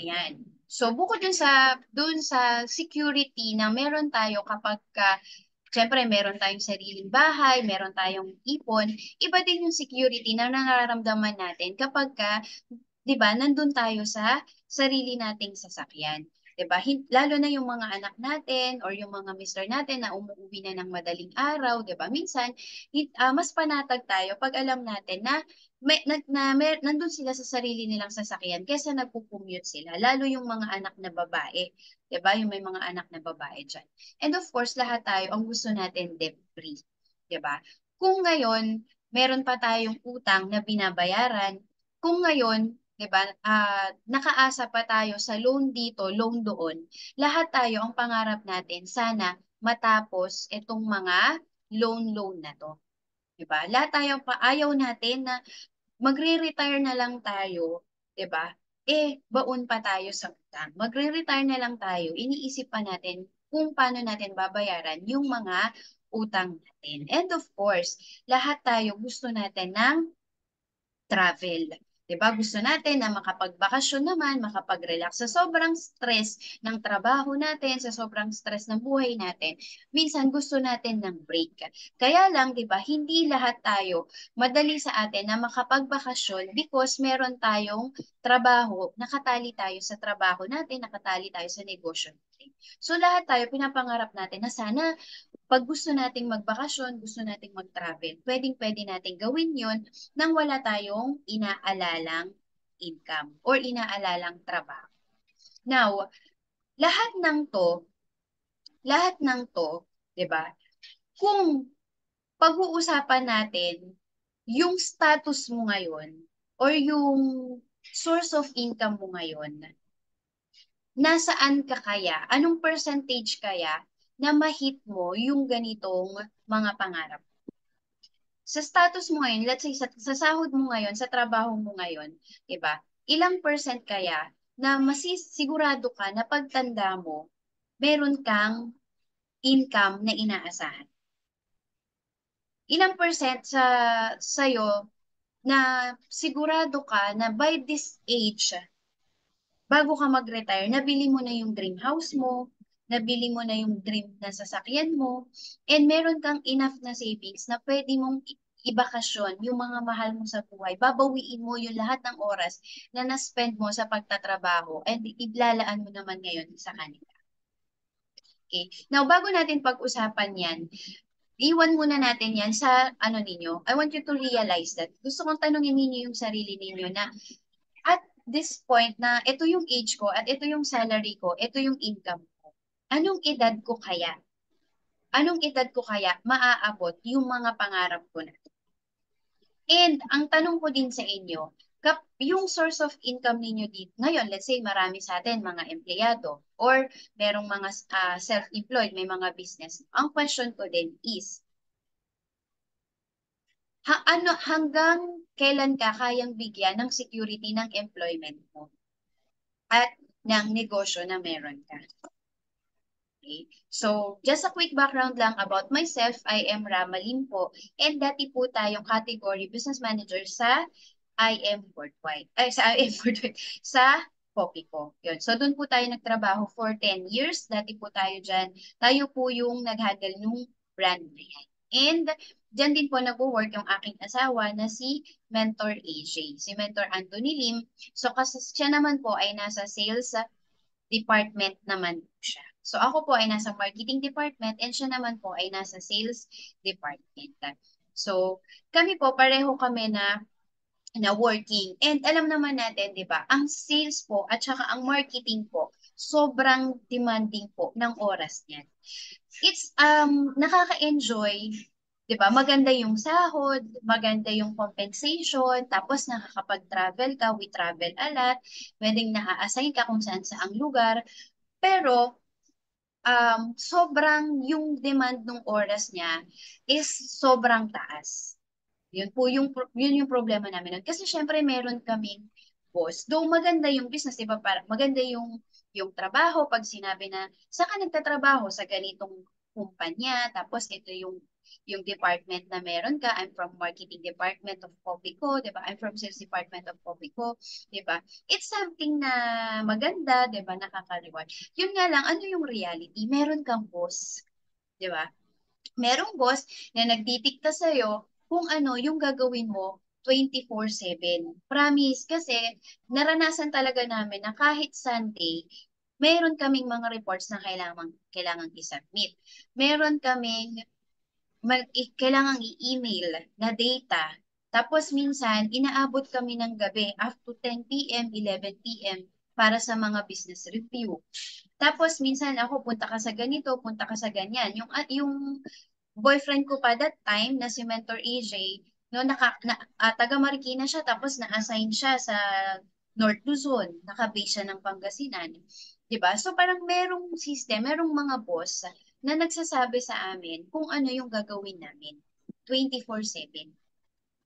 Ayan. So bukod dun sa security na meron tayo kapag syempre meron tayong sariling bahay, meron tayong ipon, iba din yung security na nararamdaman natin kapag 'di ba, nandun tayo sa sarili nating sasakyan. 'Di ba? Lalo na yung mga anak natin or yung mga mister natin na umuuwi na ng madaling araw, 'di ba? Minsan, mas panatag tayo pag alam natin na nandun sila sa sarili nilang sasakyan kaysa nagko-commute sila. Lalo yung mga anak na babae, 'di ba? Yung may mga anak na babae diyan. And of course, lahat tayo ang gusto natin debt-free, 'di ba? Kung ngayon meron pa tayong utang na binabayaran, kung ngayon 'di ba, nakaasa pa tayo sa loan dito, loan doon, lahat tayo ang pangarap natin sana matapos itong mga loan na 'to, 'di ba? Lahat tayo ayaw natin na magre-retire na lang tayo, 'di ba? Baon pa tayo sa utang. Magre-retire na lang tayo, iniisip pa natin kung paano natin babayaran yung mga utang natin. And of course, lahat tayo gusto natin ng travel. 'Di ba? Gusto natin na makapagbakasyon naman, makapag-relax sa sobrang stress ng trabaho natin, sa sobrang stress ng buhay natin. Minsan gusto natin ng break. Kaya lang, 'di ba, hindi lahat tayo madali sa atin na makapagbakasyon because meron tayong trabaho, nakatali tayo sa trabaho natin, nakatali tayo sa negosyo natin. So lahat tayo pinapangarap natin na sana pag gusto nating magbakasyon, gusto nating mag-travel, pwedeng-pwede nating gawin yon nang wala tayong inaalalang income or inaalalang trabaho. Now, lahat ng to, lahat ng to, 'di ba? Kung pag-uusapan natin yung status mo ngayon or yung source of income mo ngayon, nasaan ka kaya? Anong percentage kaya na ma-hit mo yung ganitong mga pangarap? Sa status mo ngayon, let's say sa sahod mo ngayon, sa trabaho mo ngayon, 'di ba? Ilang percent kaya na masisigurado ka na pagtanda mo, meron kang income na inaasahan? Ilang percent sa'yo na sigurado ka na by this age, bago ka mag-retire, nabili mo na yung dream house mo, nabili mo na yung dream na sasakyan mo, and meron kang enough na savings na pwede mong ibakasyon yung mga mahal mo sa buhay. Babawiin mo yung lahat ng oras na na-spend mo sa pagtatrabaho and iblalaan mo naman ngayon sa kanila. Okay. Now, bago natin pag-usapan yan, iwan muna natin yan sa ano ninyo. I want you to realize that. Gusto kong tanungin ninyo yung sarili ninyo na at this point na ito yung age ko at ito yung salary ko, ito yung income ko. Anong edad ko kaya? Anong edad ko kaya maaabot yung mga pangarap ko na? And ang tanong ko din sa inyo, yung source of income ninyo dito, ngayon, let's say marami sa atin mga empleyado or merong mga self-employed, may mga business. Ang question ko din is, hanggang kailan ka kayang bigyan ng security ng employment mo at ng negosyo na meron ka? Okay. So, just a quick background lang about myself. I am Ramalim po. And dati po tayong category business manager sa IM Worldwide. Ay, sa IM Worldwide. Sa Popico. Yun. So, doon po tayo nagtrabaho for 10 years. Dati po tayo dyan. Tayo po yung nag-handle nung brand na yan. And dyan din po nag-work yung aking asawa na si Mentor AJ. Si Mentor Anthony Lim. So, kasi siya naman po ay nasa sales department naman po siya. So ako po ay nasa marketing department and siya naman po ay nasa sales department. So kami po pareho kami na working. And alam naman natin, 'di ba? Ang sales po at saka ang marketing po sobrang demanding po ng oras niyan. It's nakaka-enjoy, 'di ba? Maganda yung sahod, maganda yung compensation, tapos nakakapag-travel ka, we travel a lot, pwedeng naa-assign ka kung saan saang lugar, pero sobrang yung demand ng oras niya is sobrang taas. Yun yung problema namin nun. Kasi syempre meron kaming boss. Though maganda yung business, di ba? Maganda yung trabaho pag sinabi na saan ka nagtatrabaho sa ganitong kumpanya, tapos ito yung yung department na meron ka. I'm from marketing department of Copico, di ba? I'm from sales department of Copico, di ba? It's something na maganda, di ba? Nakaka-reward. Yun nga lang, ano yung reality? Meron kang boss, di ba? Merong boss na nagtitikta sa'yo kung ano yung gagawin mo 24/7. Promise, kasi naranasan talaga namin na kahit Sunday, meron kaming mga reports na kailangang i-submit. Meron kaming kailangang i-email na data. Tapos minsan, inaabot kami ng gabi up to 10 p.m., 11 p.m. para sa mga business review. Tapos minsan ako, punta ka sa ganito, punta ka sa ganyan. Yung boyfriend ko pa that time na si Mentor AJ, no, taga Marikina siya, tapos na-assign siya sa North Luzon, naka-base siya ng Pangasinan. 'Di ba? So parang merong system, merong mga boss na nagsasabi sa amin kung ano yung gagawin namin 24/7.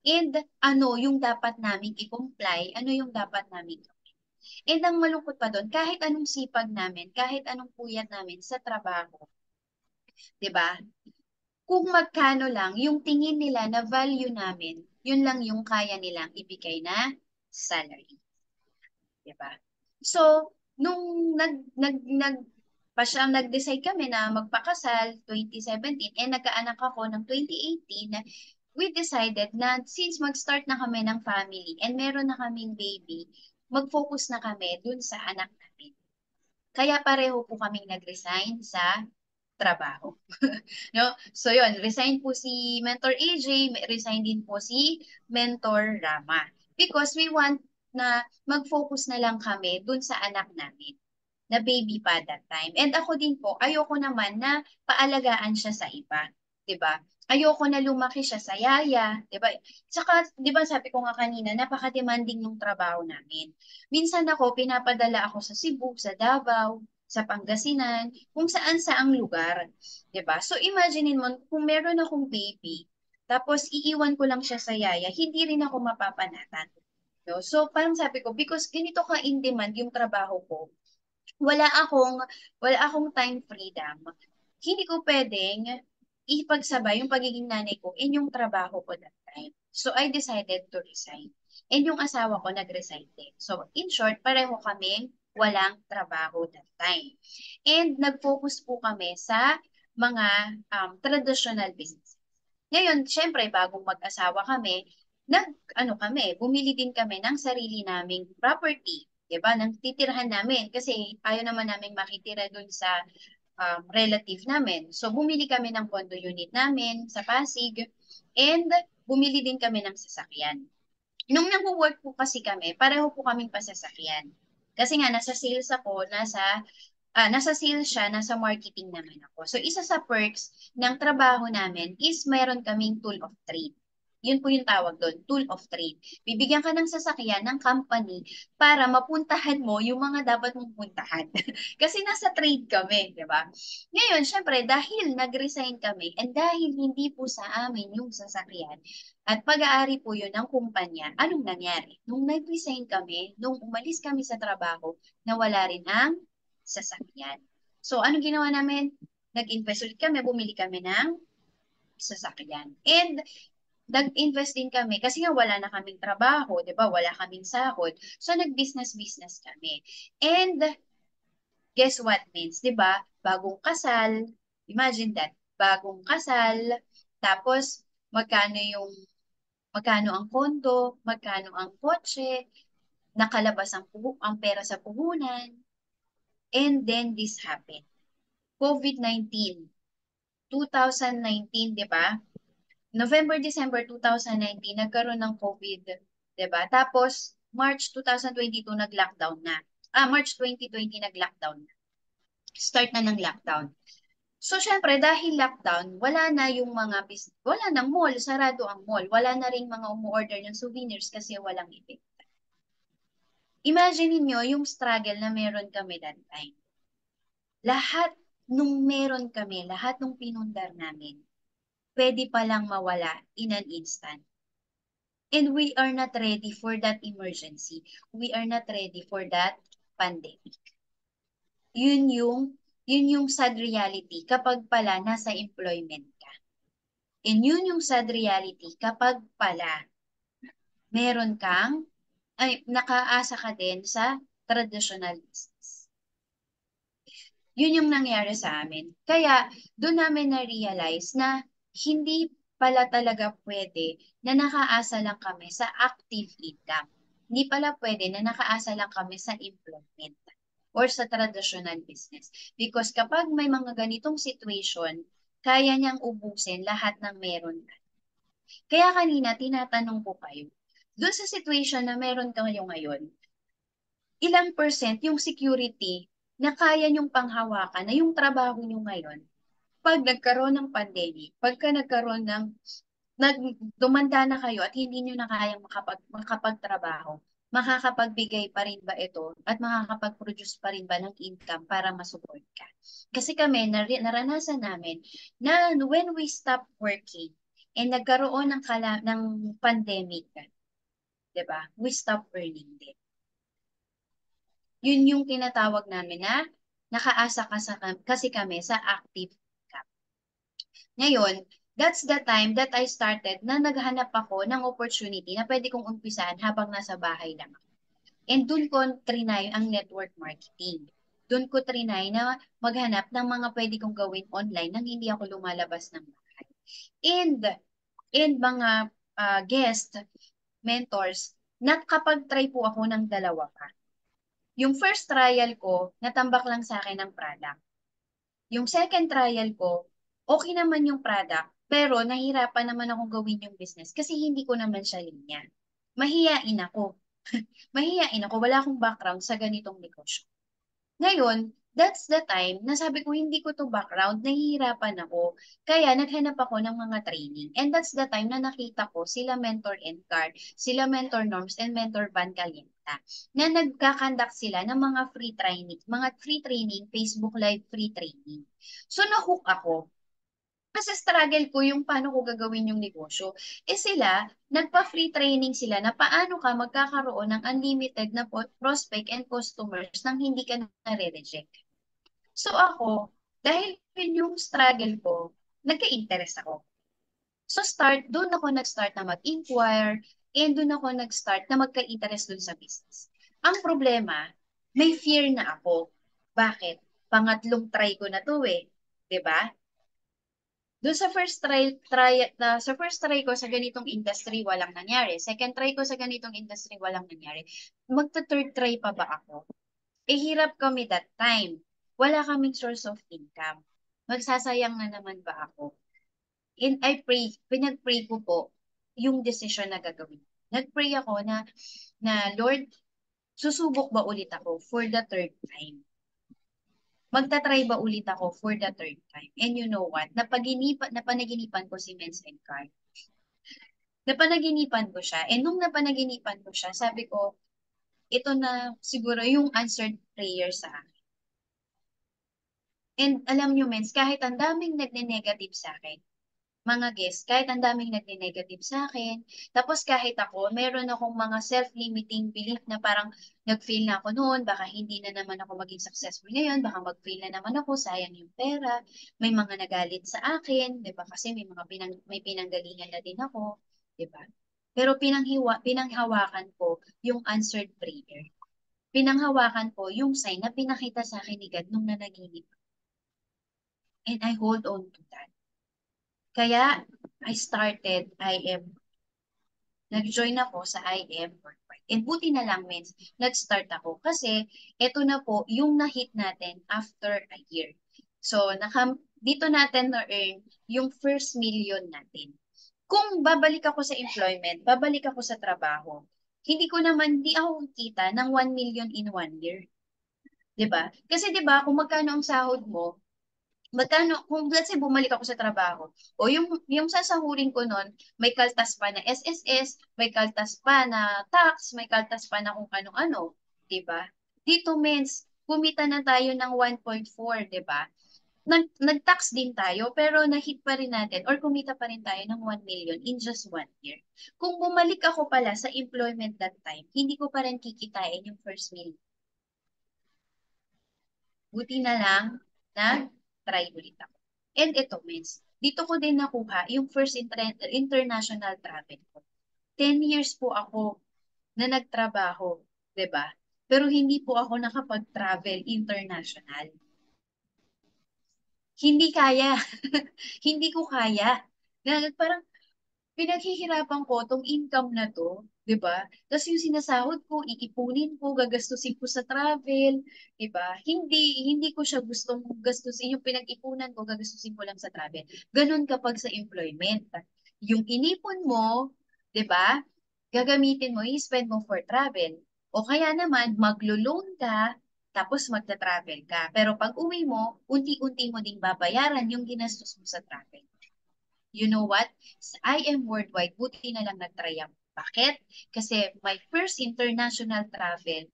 And ano yung dapat namin i-comply, ano yung dapat namin gawin. And ang malungkot pa doon, kahit anong sipag namin, kahit anong puyat namin sa trabaho, 'di ba? Kung magkano lang yung tingin nila na value namin, yun lang yung kaya nilang ibigay na salary. Diba? So, nung nag-decide kami na magpakasal 2017, nagkaanak ako ng 2018, we decided na since mag-start na kami ng family and meron na kaming baby, mag-focus na kami dun sa anak namin. Kaya pareho po kaming nag-resign sa trabaho. No? So yun, resign po si Mentor AJ, resign din po si Mentor Rama. Because we want na mag-focus na lang kami dun sa anak namin na baby pa that time. And ako din po, ayoko naman na paalagaan siya sa iba. 'Di ba? Ayoko na lumaki siya sa yaya, 'di ba? Saka, 'di ba sabi ko nga kanina, napaka-demanding yung trabaho namin. Minsan ako, pinapadala ako sa Cebu, sa Davao, sa Pangasinan, kung saan saang lugar. 'Di ba? So imaginein mo, kung meron akong baby, tapos iiwan ko lang siya sa yaya, hindi rin ako mapapanatan. No? So parang sabi ko, because ganito ka in demand yung trabaho ko, wala akong wala akong time freedom. Hindi ko pwedeng ipagsabay yung pagiging nanay ko in yung trabaho ko that time. So I decided to resign. And yung asawa ko nag-resign din. So in short, pareho kaming walang trabaho that time. And nag-focus po kami sa mga traditional business. Ngayon, syempre, bagong mag-asawa kami, bumili din kami ng sarili naming property. 'Di ba? Nang titirhan namin kasi ayaw naman namin makitira dun sa relative namin. So, bumili kami ng condo unit namin sa Pasig and bumili din kami ng sasakyan. Nung nag-work po kasi kami, pareho po kaming pasasakyan. Kasi nga, nasa sales siya, nasa marketing naman ako. So, isa sa perks ng trabaho namin is mayroon kaming tool of trade. Yun po yung tawag doon, tool of trade. Bibigyan ka ng sasakyan ng company para mapuntahan mo yung mga dapat mong puntahan. Kasi nasa trade kami, di ba? Ngayon, syempre, dahil nag-resign kami and dahil hindi po sa amin yung sasakyan at pag-aari po yun ng kumpanya, anong nangyari? Nung nag-resign kami, nung umalis kami sa trabaho, nawala rin ang sasakyan. So, anong ginawa namin? Nag-invest ulit kami, bumili kami ng sasakyan. And nag-invest din kami kasi nga wala na kaming trabaho, 'di ba? Wala kaming sahod. So nag-business kami. And guess what means, 'di ba? Bagong kasal, imagine that, bagong kasal, tapos magkano ang kondo, magkano ang kotse, nakalabas ang pera sa puhunan, and then this happened. COVID-19, 2019, 'di ba? November, December 2019, nagkaroon ng COVID, 'di ba? Tapos, March 2022, nag-lockdown na. March 2020, nag-lockdown na. Start na ng lockdown. So, syempre, dahil lockdown, wala nang mall, sarado ang mall. Wala na ring mga umu-order ng souvenirs kasi walang event. Imagine niyo yung struggle na meron kami that time. Lahat nung meron kami, lahat nung pinundar namin, pwede palang mawala in an instant. And we are not ready for that emergency. We are not ready for that pandemic. Yun yung sad reality kapag pala nasa employment ka. And yun yung sad reality kapag pala meron kang, ay, nakaasa ka din sa traditional business. Yun yung nangyari sa amin. Kaya doon namin na-realize na hindi pala talaga pwede na nakaasa lang kami sa active income. Hindi pala pwede na nakaasa lang kami sa employment or sa traditional business. Because kapag may mga ganitong situation, kaya niyang ubusin lahat ng meron ka. Kaya kanina, tinatanong ko kayo, doon sa situation na meron kayo ngayon, ilang percent yung security na kaya niyong panghawakan na yung trabaho niyo ngayon pag nagkaroon ng pandemic, pagka nagkaroon ng dumanda na kayo at hindi niyo na kayang makapagtrabaho, makakapagbigay pa rin ba ito at makakapag-produce pa rin ba ng income para masupport ka? Kasi kami, naranasan namin na when we stop working and nagkaroon ng pandemic, 'di ba? We stop earning din. Yun yung tinatawag namin na nakaasa kasi kami sa active income. Ngayon, that's the time that I started na naghanap ako ng opportunity na pwede kong umpisahan habang nasa bahay lang ako. And dun ko trinay ang network marketing. Dun ko trinay na maghanap ng mga pwede kong gawin online nang hindi ako lumalabas ng bahay. And, and mga guest, mentors, nakapag-try po ako ng dalawa pa. Yung first trial ko, natambak lang sa akin ng product. Yung second trial ko, okay naman yung product, pero nahirapan naman akong gawin yung business kasi hindi ko naman siya linya. Mahiyain ako. Mahiyain ako, wala akong background sa ganitong negosyo. Ngayon, that's the time na sabi ko hindi ko to background, nahihirapan ako. Kaya naghanap ako ng mga training. And that's the time na nakita ko sila Mentor Encar, sila Mentor Norms, and Mentor Van Calienta na nagkakandak sila ng mga free training, Facebook Live free training. So nahook ako. Kasi struggle ko yung paano ko gagawin yung negosyo. Eh sila, nagpa-free training sila na paano ka magkakaroon ng unlimited na prospect and customers nang hindi ka nare-reject. So ako, dahil yun yung struggle ko, nagka-interest ako. So doon ako nag-start na mag-inquire, and doon ako nag-start na magka-interest doon sa business. Ang problema, may fear na ako. Bakit? Pangatlong try ko na to eh. 'Di ba? Doon sa first try ko sa ganitong industry, walang nangyari. Second try ko sa ganitong industry, walang nangyari. Magta-third try pa ba ako? Eh, hirap kami that time. Wala kaming source of income. Magsasayang na naman ba ako? And pinag-pray ko po yung decision na gagawin. Nag-pray ako na Lord, susubok ba ulit ako for the third time? Magta-try ba ulit ako for the third time? And you know what? Napanaginipan ko si Men's and Car. Napanaginipan ko siya. And nung napanaginipan ko siya, sabi ko, ito na siguro yung answered prayer sa akin. And alam nyo, Men's, kahit ang daming nagne-negative sa akin, mga guests, kahit ang daming nagne-negative sa akin, tapos kahit ako, meron akong mga self-limiting belief na parang nag-fail na ako noon, baka hindi na naman ako maging successful ngayon, baka mag-fail na naman ako, sayang yung pera, may mga nagalit sa akin, di ba? Kasi may pinanggalingan na din ako, di ba? Pero pinanghawakan ko yung answered prayer. Pinanghawakan ko yung sign na pinakita sa akin ni God nung nanaginip. And I hold on to that. Kaya, nag-join ako sa IM Worldwide. And buti na lang, means, nag-start ako. Kasi, ito na po yung na-hit natin after a year. So, dito natin na-earn yung first million natin. Kung babalik ako sa employment, babalik ako sa trabaho, hindi ako kita ng 1 million in 1 year. 'Di ba? Kasi 'di ba, kung magkano ang sahod mo, kung let's say bumalik ako sa trabaho, o yung sasahurin ko nun, may kaltas pa na SSS, may kaltas pa na tax, may kaltas pa na kung ano-ano, 'di ba? Dito means kumita na tayo ng 1.4, 'di ba? Nag-tax din tayo, pero na-hit pa rin natin or kumita pa rin tayo ng 1 million in just 1 year. Kung bumalik ako pala sa employment that time, hindi ko pa rin kikitain yung first million. Buti na lang na try ulit ako. And ito, means, dito ko din nakuha yung first international travel ko. 10 years po ako na nagtrabaho, 'di ba? Pero hindi po ako nakapag-travel international. Hindi kaya. Hindi ko kaya. Parang pinaghihirapan ko tong income na to, 'di ba? Tapos yung sinasahod ko, iipunin ko, gagastusin ko sa travel, 'di ba? Hindi ko siya gustong gastusin yung pinag-ipunan ko, gagastusin ko lang sa travel. Ganun kapag sa employment. Yung inipon mo, 'di ba? Gagamitin mo, i-spend mo for travel. O kaya naman maglo-loan ka tapos magta-travel ka. Pero pag uwi mo, unti-unti mo ding babayaran yung ginastos mo sa travel. You know what? Sa I am Worldwide, buti na lang nag-try ako. Bakit? Kasi my first international travel,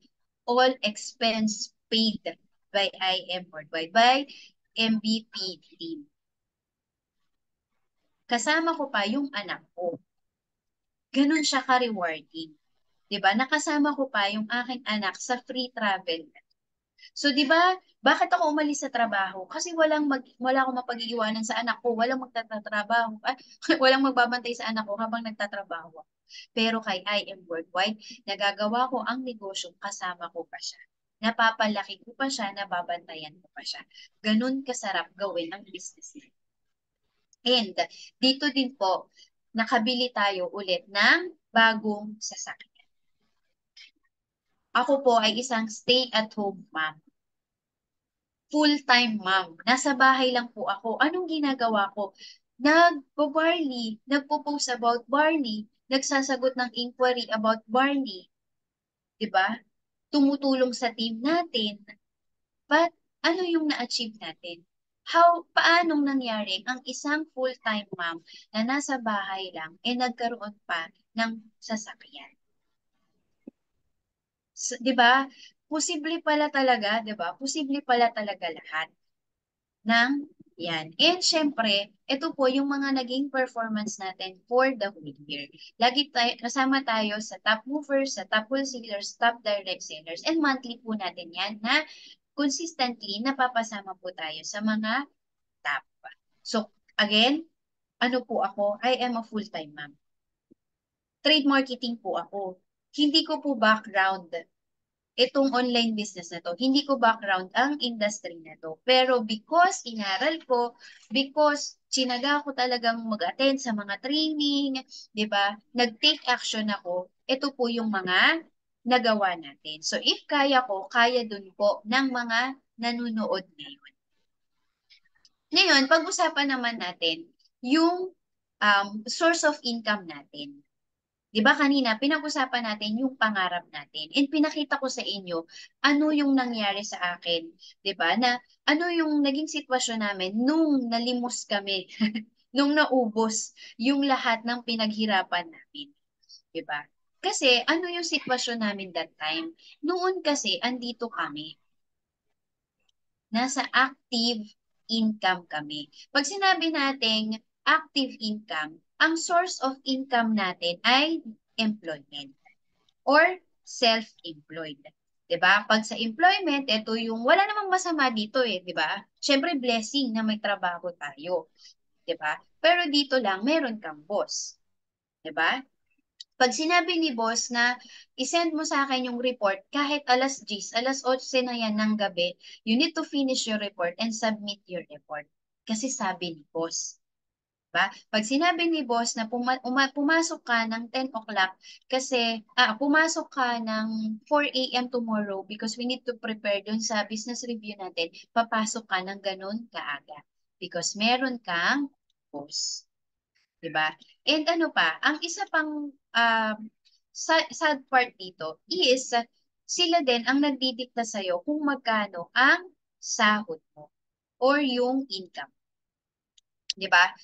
all expense paid by I am Worldwide, by MBP team. Kasama ko pa yung anak ko. Ganun siya ka-rewarding. 'Di ba? Nakasama ko pa yung aking anak sa free travel. So, 'di ba, bakit ako umalis sa trabaho? Kasi wala akong mapag-iiwanan sa anak ko, walang magtatrabaho, walang magbabantay sa anak ko habang nagtatrabaho. Pero kay I Am Worldwide, nagagawa ko ang negosyo kasama ko pa siya. Napapalaki ko pa siya, nababantayan ko pa siya. Ganun kasarap gawin ang business niya. And dito din po, nakabili tayo ulit ng bagong sasakyan. Ako po ay isang stay-at-home mom. Full-time mom. Nasa bahay lang po ako. Anong ginagawa ko? Nagpo-barley, nagpo-post about barley, nagsasagot ng inquiry about barley. 'Di ba? Tumutulong sa team natin. But ano yung na-achieve natin? Paanong nangyari ang isang full-time mom na nasa bahay lang nagkaroon pa ng sasakyan? 'Di ba? Posible pala talaga, 'di ba? Posible pala talaga lahat ng yan. And syempre, ito po yung mga naging performance natin for the whole year. Lagi tayo, kasama tayo sa top movers, sa top wholesalers, top direct sellers, and monthly po natin yan na consistently napapasama po tayo sa mga top. So, again, ano po ako? I am a full-time mom. Trade marketing po ako. Hindi ko po background itong online business na to. Hindi ko background ang industry na to. Pero because inaral ko, because chinaga ko talagang mag-attend sa mga training, 'di ba? Nag-take action ako. Ito po yung mga nagawa natin. So if kaya ko, kaya dun po ng mga nanunood ngayon. Ngayon, pag-usapan naman natin yung source of income natin. 'Di ba kanina pinag-usapan natin yung pangarap natin and pinakita ko sa inyo ano yung nangyari sa akin, 'di ba? Na ano yung naging sitwasyon namin nung nalimos kami, nung naubos yung lahat ng pinaghirapan namin, 'di ba? Kasi ano yung sitwasyon namin that time? Noon kasi andito kami, nasa active income kami. Pag sinabi nating active income, ang source of income natin ay employment or self-employed. 'Di ba? Pag sa employment, ito yung wala namang masama dito 'di ba? Syempre blessing na may trabaho tayo, 'di ba? Pero dito lang meron kang boss, 'di ba? Pag sinabi ni boss na isend mo sa akin yung report kahit alas 11 na yan ng gabi, you need to finish your report and submit your report. Kasi sabi ni boss. Ba? Pag sinabi ni boss na pumasok ka ng 10 o'clock kasi pumasok ka ng 4 a.m. tomorrow because we need to prepare dun sa business review natin, papasok ka ng ganun kaaga because meron kang boss. 'Di ba? And ano pa, ang isa pang sad part dito is sila din ang nagdidikta sa'yo kung magkano ang sahod mo or yung income. 'Di ba?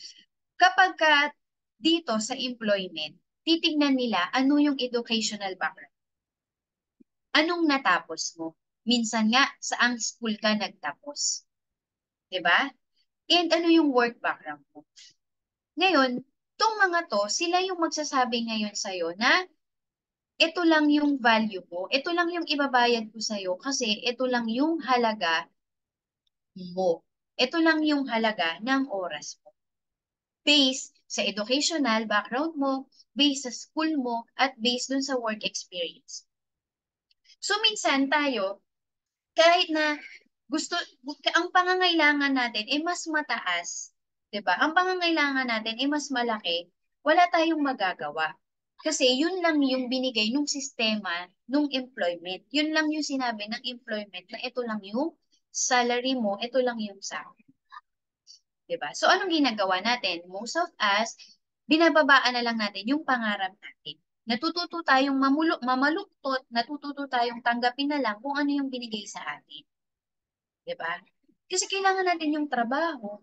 Kapag ka dito sa employment, titignan nila ano yung educational background. Anong natapos mo? Minsan nga, saang school ka nagtapos? 'Di ba? And ano yung work background mo? Ngayon, tong mga to, sila yung magsasabi ngayon sa'yo na ito lang yung value ko, ito lang yung ibabayad ko sa'yo kasi ito lang yung halaga mo. Ito lang yung halaga ng oras mo. based sa educational background mo, based sa school mo, at based dun sa work experience. So minsan tayo, kahit na gusto, ang pangangailangan natin ay mas mataas, 'di ba? Ang pangangailangan natin ay mas malaki, wala tayong magagawa. Kasi yun lang yung binigay nung sistema nung employment. Yun lang yung sinabi ng employment na ito lang yung salary mo, ito lang yung sahod. 'Di ba? So anong ginagawa natin? Most of us, binababaan na lang natin yung pangarap natin. Natututo tayong mamaluktot, natututo tayong tanggapin na lang kung ano yung binigay sa atin. 'Di ba? Kasi kailangan natin yung trabaho.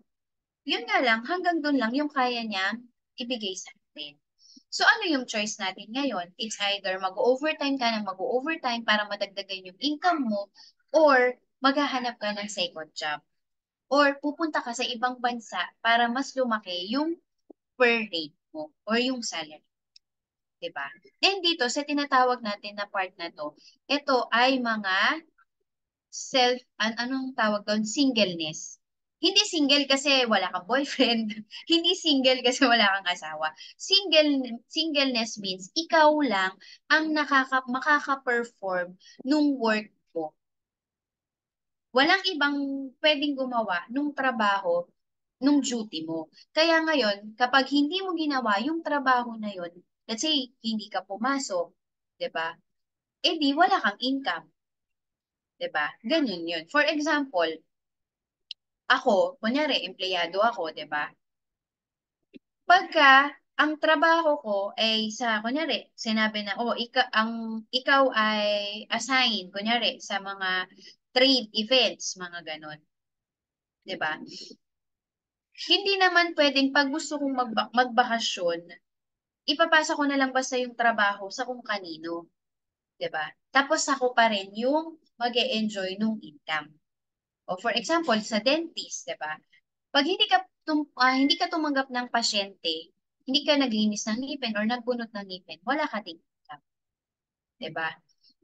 Yun nga lang, hanggang doon lang yung kaya niya ibigay sa atin. So ano yung choice natin ngayon? It's either mag-overtime ka ng mag-overtime para madagdagan yung income mo, or maghahanap ka ng second job, or pupunta ka sa ibang bansa para mas lumaki yung per rate mo or yung salary. 'Di ba? And dito sa tinatawag natin na part na to, ito ay mga anong tawag doon? Singleness. Hindi single kasi wala kang boyfriend. Hindi single kasi wala kang asawa. Singleness means ikaw lang ang makaka-perform nung work mo. Walang ibang pwedeng gumawa nung trabaho, nung duty mo. Kaya ngayon, kapag hindi mo ginawa yung trabaho na yun, let's say, hindi ka pumasok, 'di ba? Eh di, wala kang income. 'Di ba? Ganun yun. For example, ako, kunyari, empleyado ako, 'di ba? Pagka ang trabaho ko ay sa, kunyari, sinabi na, oh, ikaw ay assign, kunyari, sa mga trade events, mga ganon. 'Di ba? Hindi naman pwedeng pag gusto kong magbakasyon, ipapasa ko na lang basta yung trabaho sa kung kanino. 'Di ba? Tapos ako pa rin yung mag-e-enjoy nung income. O for example, sa dentist, 'di ba? Pag hindi ka tumanggap ng pasyente, hindi ka naglinis ng ngipin or nagbunot ng ngipin, wala ka ding income, 'di ba?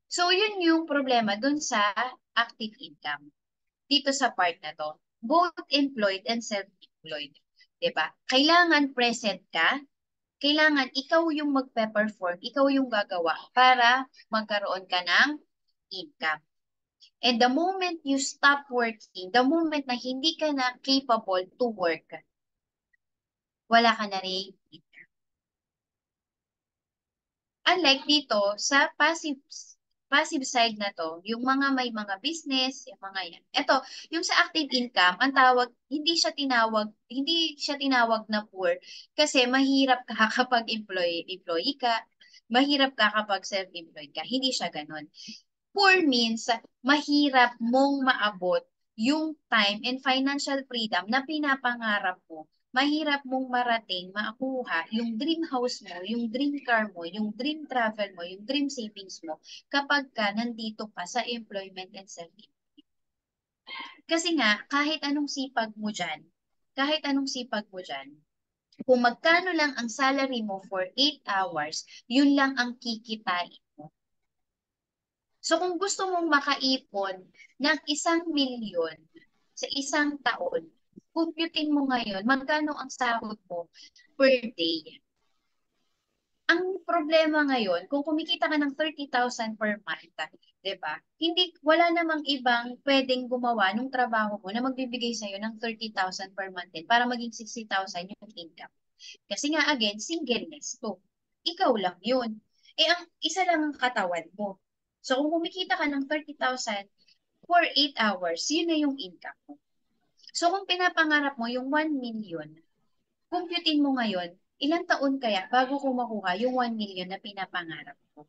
So yun yung problema dun sa active income. Dito sa part na to, both employed and self-employed, 'di ba? Kailangan present ka, kailangan ikaw yung magpe-perform, ikaw yung gagawa para magkaroon ka ng income. And the moment you stop working, the moment na hindi ka na capable to work, wala ka na rin income. Unlike dito, sa passive side na to, yung mga may mga business, yung mga yan. Ito, yung sa active income, ang tawag, hindi siya tinawag na poor kasi mahirap ka kapag employee ka, mahirap ka kapag self-employed ka. Hindi siya ganun. Poor means mahirap mong maabot yung time and financial freedom na pinapangarap mo. Mahirap mong marating, makuha yung dream house mo, yung dream car mo, yung dream travel mo, yung dream savings mo kapag ka nandito ka sa employment and self-employment. Kasi nga, kahit anong sipag mo dyan, kung magkano lang ang salary mo for 8 hours, yun lang ang kikitain mo. So kung gusto mong makaipon ng 1 milyon sa isang taon, computein mo ngayon magkano ang sahod mo per day. Ang problema ngayon, kung kumikita ka ng 30,000 per month, 'di ba? Wala namang ibang pwedeng gumawa ng trabaho mo na magbibigay sa iyo ng 30,000 per month din para maging 60,000 yung income. Kasi nga again, singleness to. Ikaw lang 'yun. Eh ang isa lang ang katawan mo. So kung kumikita ka ng 30,000 for 8 hours, yun na yung income mo. So kung pinapangarap mo yung 1 million, kumputin mo ngayon, ilang taon kaya bago ko makuha yung 1 million na pinapangarap ko.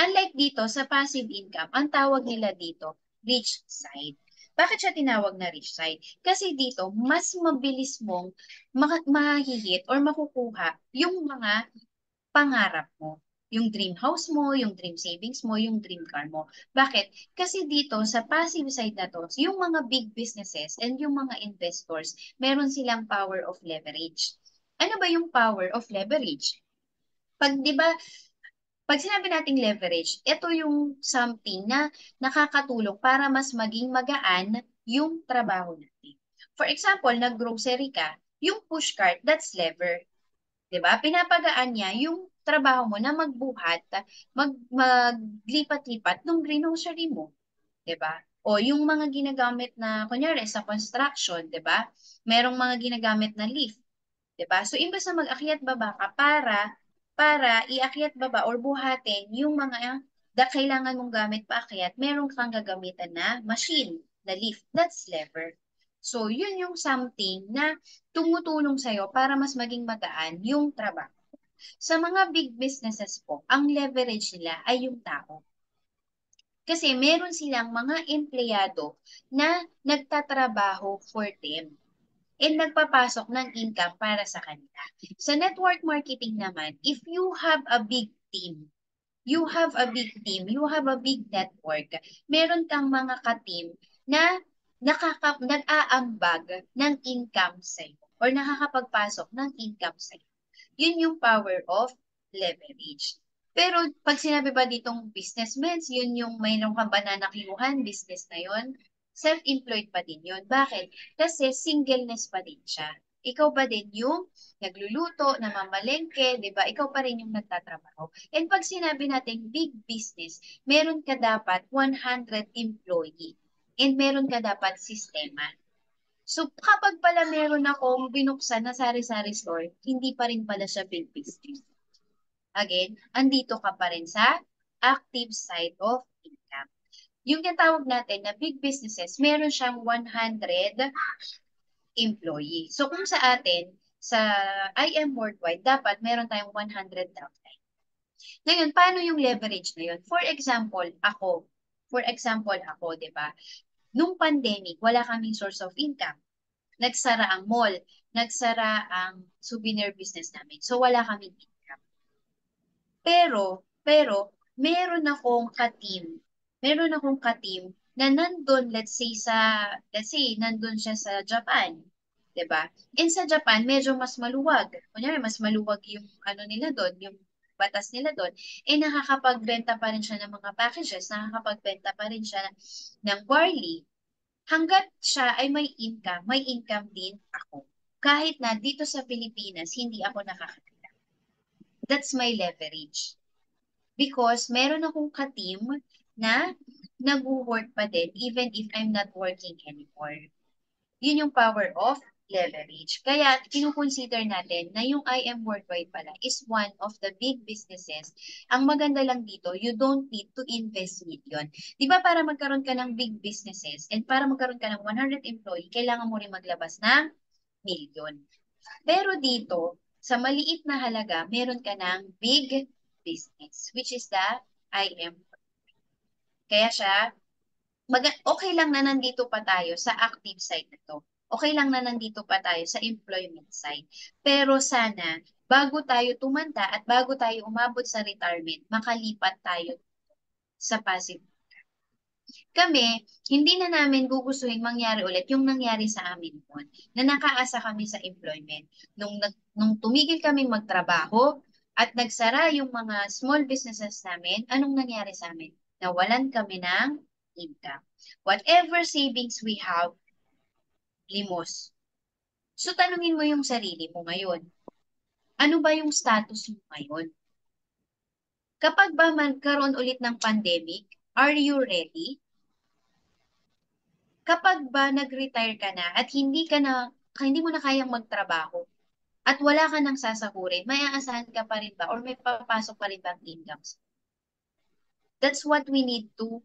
Unlike dito sa passive income, ang tawag nila dito, rich side. Bakit siya tinawag na rich side? Kasi dito, mas mabilis mong mahihit or makukuha yung mga pangarap mo. Yung dream house mo, yung dream savings mo, yung dream car mo. Bakit? Kasi dito sa passive side na to, yung mga big businesses and yung mga investors, meron silang power of leverage. Ano ba yung power of leverage? Pag, di ba, pag sinabi nating leverage, ito yung something na nakakatulong para mas maging magaan yung trabaho natin. For example, nag-grocery ka, Yung push cart, that's lever. 'Di ba? Pinapagaan niya yung trabaho mo na magbuhat, maglipat-lipat ng grocery mo, 'di ba? O yung mga ginagamit na kunyari sa construction, 'di ba? Merong mga ginagamit na lift, 'di ba? So imbes na mag-akyat baba ka para iakyat baba or buhatin yung mga kailangan mong gamit paakyat, meron kang gagamitan na machine, na lift. That's lever. So yun yung something na tumutulong sa'yo para mas maging magaan yung trabaho. Sa mga big businesses po, ang leverage nila ay yung tao. Kasi meron silang mga empleyado na nagtatrabaho for them and nagpapasok ng income para sa kanila. Sa network marketing naman, if you have a big team, you have a big network, meron kang mga ka-team na nag-aambag ng income sa'yo or nakakapagpasok ng income sa'yo. Yun yung power of leverage. Pero pag sinabi ba ditong businessmen, yun yung mayroon kang bananakiluhan, business na yun, self-employed pa din yun. Bakit? Kasi singleness pa din siya. Ikaw ba din yung nagluluto, namamalengke, di ba? Ikaw pa rin yung nagtatrabaho. And pag sinabi natin big business, meron ka dapat 100 employee. And meron ka dapat sistema. So, kapag pala meron akong binuksan na sari-sari store, hindi pa rin pala siya big business. Again, andito ka pa rin sa active side of income. Yung tinatawag natin na big businesses, meron siyang 100 employee. So, kung sa atin, sa IM Worldwide, dapat meron tayong 100 downline. Ngayon, paano yung leverage na yun? For example, ako, di ba? Nung pandemic, wala kaming source of income. Nagsara ang mall, nagsara ang souvenir business namin. So wala kaming income. Pero, meron akong ka-team na nandun, let's say, nandun siya sa Japan. 'Di ba? And sa Japan, medyo mas maluwag. Kunyari, mas maluwag yung ano nila doon, yung batas nila doon. Eh, nakakapagbenta pa rin siya ng mga packages, nakakapagbenta pa rin siya ng barley. Hanggat siya ay may income din ako. Kahit na dito sa Pilipinas, hindi ako nakakatira. That's my leverage. Because meron akong ka-team na nag-work pa din even if I'm not working anymore. Yun yung power of leverage. Kaya kinukonsider natin na yung IM Worldwide pala is one of the big businesses. Ang maganda lang dito, you don't need to invest million. Di ba para magkaroon ka ng big businesses and para magkaroon ka ng 100 employee, kailangan mo rin maglabas ng million. Pero dito, sa maliit na halaga, meron ka ng big business, which is the IM. Kaya siya, okay lang na nandito pa tayo sa active side na to. Okay lang na nandito pa tayo sa employment side. Pero sana, bago tayo tumanda at bago tayo umabot sa retirement, makalipat tayo sa passive. Kami, hindi na namin gugustuhin mangyari ulit yung nangyari sa amin noon, na nakaasa kami sa employment. Nung tumigil kaming magtrabaho at nagsara yung mga small businesses namin, anong nangyari sa amin? Nawalan kami ng income. Whatever savings we have, limos. So tanungin mo yung sarili mo ngayon. Ano ba yung status mo ngayon? Kapag ba magkaroon ulit ng pandemic, are you ready? Kapag ba nag-retire ka na at hindi mo na kayang magtrabaho at wala ka nang sasahurin, may aasahan ka pa rin ba or may papasok pa rin bang income? That's what we need to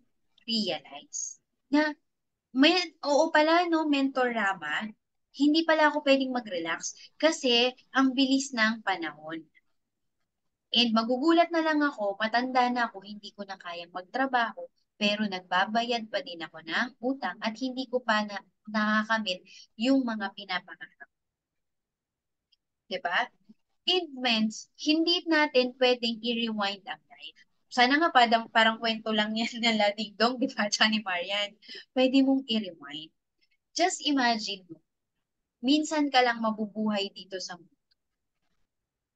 realize. Na oo pala no, Mentor Rama, hindi pala ako pwedeng mag-relax kasi ang bilis ng panahon. And magugulat na lang ako, matanda na ako, hindi ko na kayang magtrabaho, pero nagbabayad pa din ako ng utang at hindi ko pa nakakamit yung mga pinapangarap. Diba? It means, hindi natin pwedeng i-rewind ang life. Sana nga parang kwento lang yan nila Dingdong, di ba, Johnny Marian? Pwede mong i-rewind. Just imagine mo, minsan ka lang mabubuhay dito sa mundo.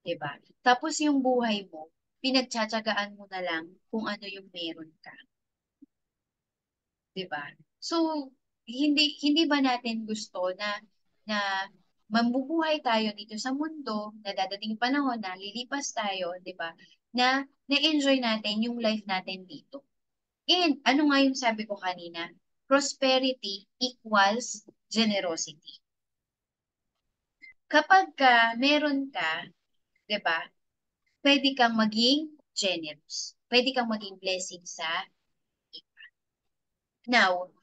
Diba? Tapos yung buhay mo, pinagtsatsagaan mo na lang kung ano yung meron ka. Diba? So, hindi ba natin gusto na Mabubuhay tayo dito sa mundo, na dadating yung panahon na lilipas tayo, di ba? Na na-enjoy natin yung life natin dito. And ano nga yung sabi ko kanina? Prosperity equals generosity. Kapag meron ka, di ba, pwede kang maging generous. Pwede kang maging blessing sa iba. Now,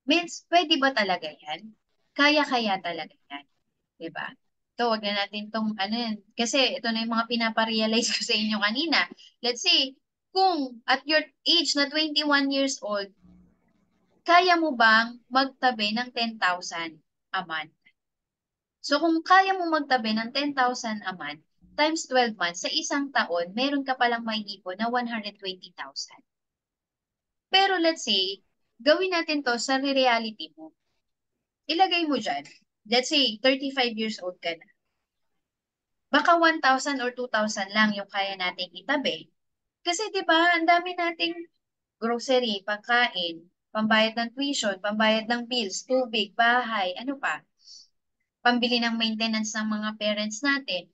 means, pwede ba talaga yan? Kaya-kaya talaga yan. Diba? Ito, wag na natin tong ano yan. Kasi ito na yung mga pinaparealize ko sa inyo kanina. Let's say, kung at your age na 21 years old, kaya mo bang magtabi ng 10,000 a month? So kung kaya mo magtabi ng 10,000 a month, times 12 months, sa isang taon, meron ka palang maiipon na 120,000. Pero let's say, gawin natin to sa reality mo. Ilagay mo dyan, let's say, 35 years old ka na. Baka 1,000 or 2,000 lang yung kaya nating itabi. Kasi 'di ba, ang dami nating grocery, pagkain, pambayad ng tuition, pambayad ng bills, tubig, bahay, ano pa? Pambili ng maintenance ng mga parents natin.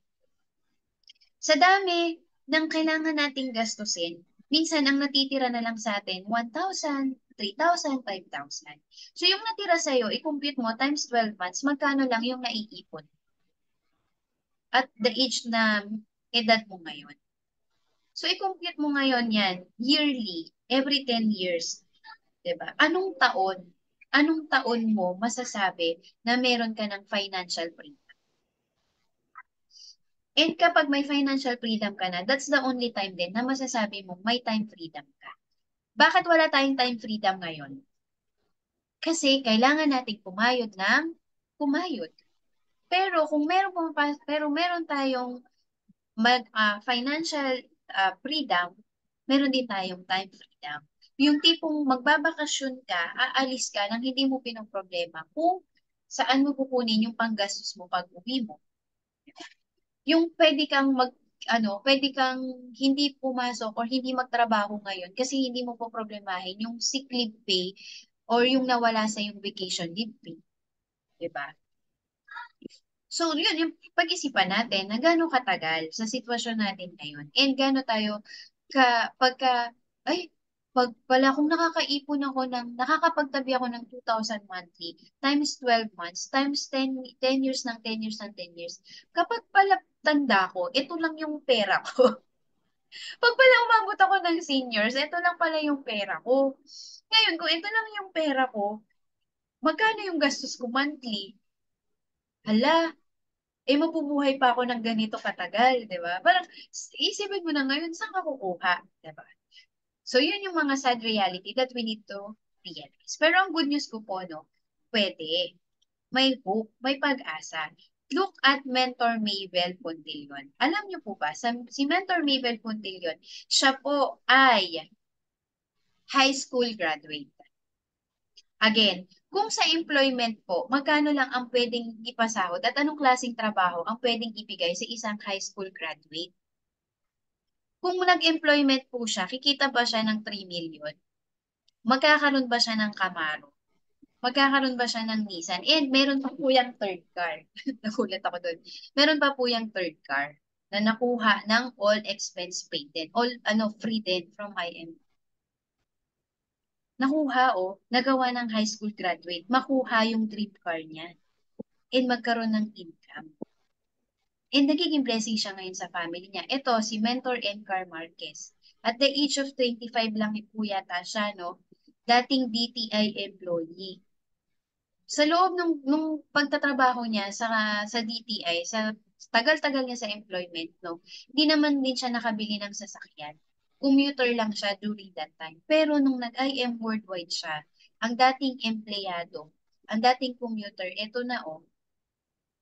Sa dami ng kailangan nating gastusin, minsan ang natitira na lang sa atin 1,000, 3,000, 5,000. So yung natira sa'yo, i-compute mo times 12 months, magkano lang yung naiipon at the age na edad mo ngayon. So, i-compute mo ngayon yan, yearly, every 10 years. 'Di ba? Anong taon mo masasabi na meron ka ng financial freedom? And kapag may financial freedom ka na, that's the only time din na masasabi mo may time freedom ka. Bakit wala tayong time freedom ngayon? Kasi kailangan nating kumayod ng kumayod. Pero kung meron tayong financial freedom, meron din tayong time freedom. Yung tipong magbabakasyon ka, aalis ka nang hindi mo pinoproblema kung saan mo kukunin yung panggastos mo pag uwi mo. Yung pwede kang hindi pumasok or hindi magtrabaho ngayon kasi hindi mo po problemahin yung sick leave pay or yung nawala sa yung vacation leave pay. Diba? So, yun, yung pag-isipan natin na gano'ng katagal sa sitwasyon natin ngayon and gano'n tayo pagka, ay, pag pala kung nakakapagtabi ako ng 2,000 monthly, times 12 months, times 10 years ng 10 years ng 10 years, kapag pala tanda ko, ito lang yung pera ko. Pag pala umabot ako ng seniors, ito lang pala yung pera ko. Ngayon, kung ito lang yung pera ko, magkano yung gastos ko monthly? Hala, mabubuhay pa ako ng ganito katagal, di ba? Parang, isipin mo na ngayon, saan ka kukuha, di ba? So, yun yung mga sad reality that we need to realize. Pero ang good news ko po, no, pwede. May hope, may pag-asa. Look at Mentor Mabel Pontilion. Alam niyo po ba, si Mentor Mabel Pontilion, siya po ay high school graduate. Again, kung sa employment po, magkano lang ang pwedeng ipasahod at anong klaseng trabaho ang pwedeng ibigay sa isang high school graduate? Kung nag-employment po siya, kikita ba siya ng 3 million? Magkakaroon ba siya ng Camaro? Magkakaroon ba siya ng Nissan? And meron pa po yung third car. Nakulat ako doon. Meron pa po yung third car na nakuha ng all expense paid din. All, free din from IMF. Nakuha nagawa ng high school graduate, makuha yung dream car niya and magkaroon ng income. And nagiging blessing siya ngayon sa family niya. Ito, si Mentor Encar Marquez. At the age of 25 lang po yata siya, no? Dating DTI employee. Sa loob nung pagtatrabaho niya sa DTI, sa tagal-tagal niya sa employment, no? Hindi naman din siya nakabili ng sasakyan. Commuter lang siya during that time. Pero nung nag-IM Worldwide siya, ang dating empleyado, ang dating commuter, eto na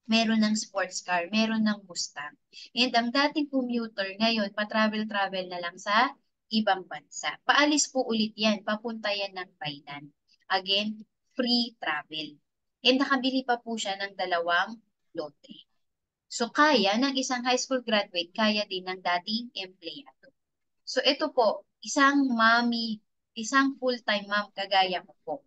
meron ng sports car, meron ng Mustang. And ang dating commuter ngayon, pa-travel-travel na lang sa ibang bansa. Paalis po ulit yan, papunta yan ng Thailand. Again, free travel. And nakabili pa po siya ng 2 lote. So kaya ng isang high school graduate, kaya din ng dating empleyado. So ito po, isang full-time mom kagaya ko po.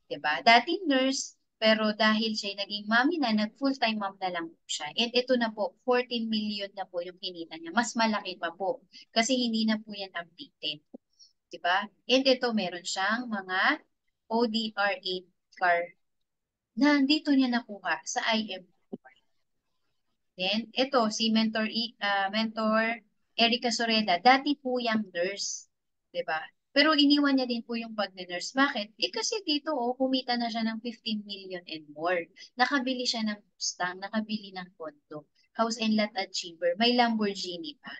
'Di ba? Dating nurse, Pero dahil siya naging mommy na, nag-full-time mom na lang po siya. And ito na po, 14 million na po yung kinita niya. Mas malaki pa po. Kasi hindi na po yan updated. Diba? And ito, meron siyang mga ODR8 car na dito niya nakuha sa IM. Then, ito, si Mentor Erica Soreda, dati po yung nurse. Diba? Pero iniwan niya din po yung pag-nurse. Bakit? Kasi dito, kumita na siya ng 15 million and more. Nakabili siya ng Mustang, nakabili ng condo, house and lot achiever, may Lamborghini pa.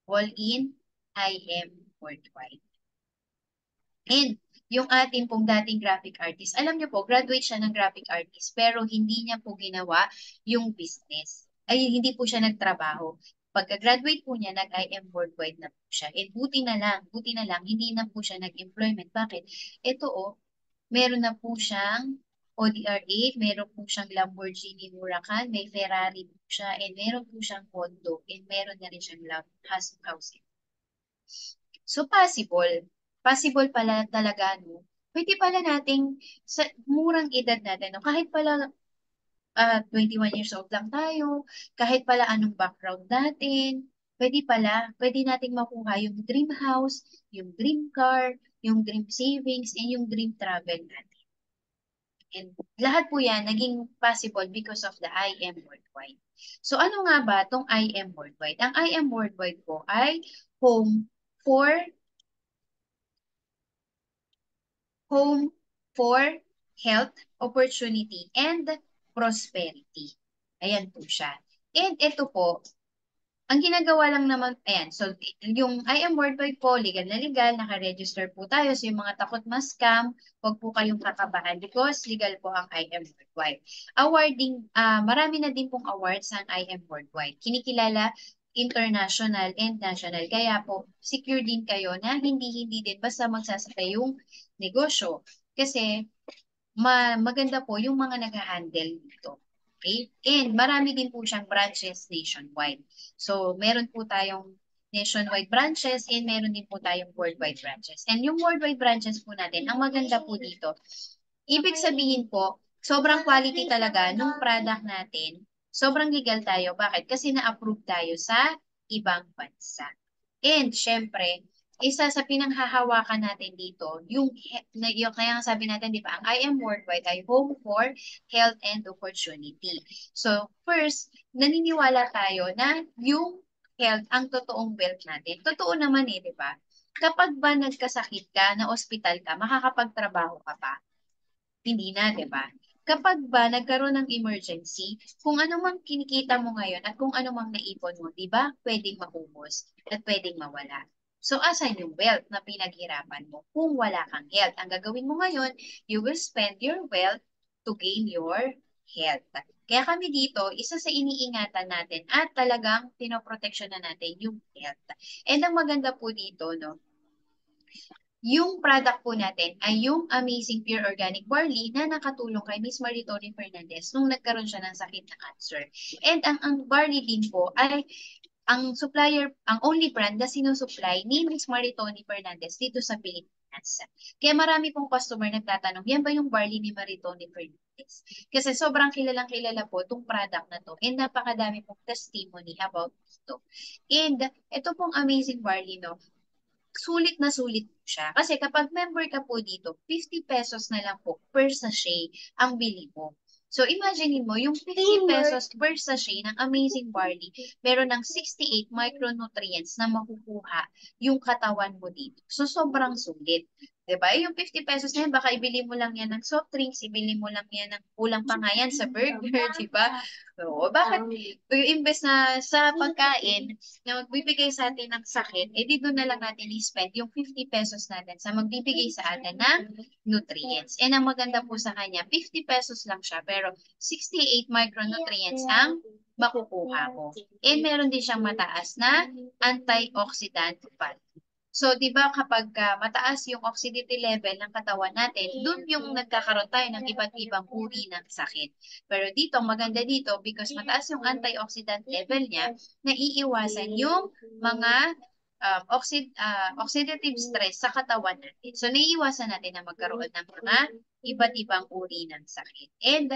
All in, IM worldwide. And yung ating pong dating graphic artist, alam niyo po, graduate siya ng graphic artist, pero hindi niya po ginawa yung business. Ay, hindi po siya nagtrabaho. Pagka-graduate po niya, nag-IM worldwide na po siya. And buti na lang, hindi na po siya nag-employment. Bakit? Ito meron na po siyang ODR8, meron po siyang Lamborghini Huracan, may Ferrari po siya, and meron po siyang condo, and meron na rin siyang housing. So, possible pala talaga, no? Pwede pala nating, sa murang edad natin, no? Kahit pala 21 years old lang tayo, kahit pala anong background natin, pwede nating makuha yung dream house, yung dream car, yung dream savings, and yung dream travel natin. And lahat po yan naging possible because of the IM Worldwide. So ano nga ba itong IM Worldwide? Ang IM Worldwide po ay home for home for health, opportunity, and prosperity. Ayan po siya. And ito po, ang ginagawa lang naman, ayan, so yung I am worldwide po, legal na legal, nakaregister po tayo. So yung mga takot ma-scam, huwag po kayong kakabahan because legal po ang I am worldwide. Awarding, marami na din pong awards ang I am worldwide. Kinikilala international and national. Kaya po, secure din kayo na hindi din basta magsasaka yung negosyo. Kasi maganda po yung mga nag-handle dito. Okay? And marami din po siyang branches nationwide. So, meron po tayong nationwide branches and meron din po tayong worldwide branches. And yung worldwide branches po natin, ang maganda po dito, ibig sabihin po, sobrang quality talaga nung product natin. Sobrang legal tayo. Bakit? Kasi na-approve tayo sa ibang bansa. And syempre, isa sa pinanghahawakan natin dito, yung kaya sabi natin, di ba, ang I am worldwide ay home for health and opportunity. So, first, naniniwala tayo na yung health ang totoong wealth natin. Totoo naman di ba? Kapag ba nagkasakit ka, na ospital ka, makakapagtrabaho ka pa? Hindi na, di ba? Kapag ba nagkaroon ng emergency, kung ano mang kinikita mo ngayon at kung ano mang naipon mo, di ba, pwedeng maubos at pwedeng mawala. So, asan yung wealth na pinaghirapan mo kung wala kang health? Ang gagawin mo ngayon, you will spend your wealth to gain your health. Kaya kami dito, isa sa iniingatan natin at talagang pinoproteksyon na natin yung health. And ang maganda po dito, no, yung product po natin ay yung Amazing Pure Organic Barley na nakatulong kay Miss Maritoni Fernandez nung nagkaroon siya ng sakit na cancer. And ang barley din po ay ang supplier, ang only brand na sinusupply ni Miss Maritoni Fernandez dito sa Pilipinas. Kaya marami pong customer nagtatanong, yan ba yung barley ni Maritoni Fernandez? Kasi sobrang kilalang kilala po itong product na to and napakadami pong testimony about ito. And ito pong Amazing Barley, no, sulit na sulit po siya. Kasi kapag member ka po dito, 50 pesos na lang po per sachet ang bili mo. So, imagine mo, yung 50 pesos per sachet ng Amazing Barley, meron ng 68 micronutrients na makukuha yung katawan mo dito. So, sobrang sulit. Diba? Yung 50 pesos na yan, baka ibili mo lang yan ng soft drinks, ibili mo lang yan ng kulang pa nga yan sa burger, diba? Oo, bakit? Imbes na sa pagkain na magbibigay sa atin ng sakit, edi doon na lang natin i-spend yung 50 pesos natin sa magbibigay sa atin ng nutrients. And ang maganda po sa kanya, 50 pesos lang siya, pero 68 micronutrients ang makukuha mo. And meron din siyang mataas na antioxidant value. So, di ba kapag mataas yung oxidity level ng katawan natin, dun yung nagkakaroon tayo ng iba't ibang uri ng sakit. Pero dito, maganda dito, because mataas yung antioxidant level niya, naiiwasan yung mga oxidative stress sa katawan natin. So, naiiwasan natin na magkaroon ng mga iba't ibang uri ng sakit. And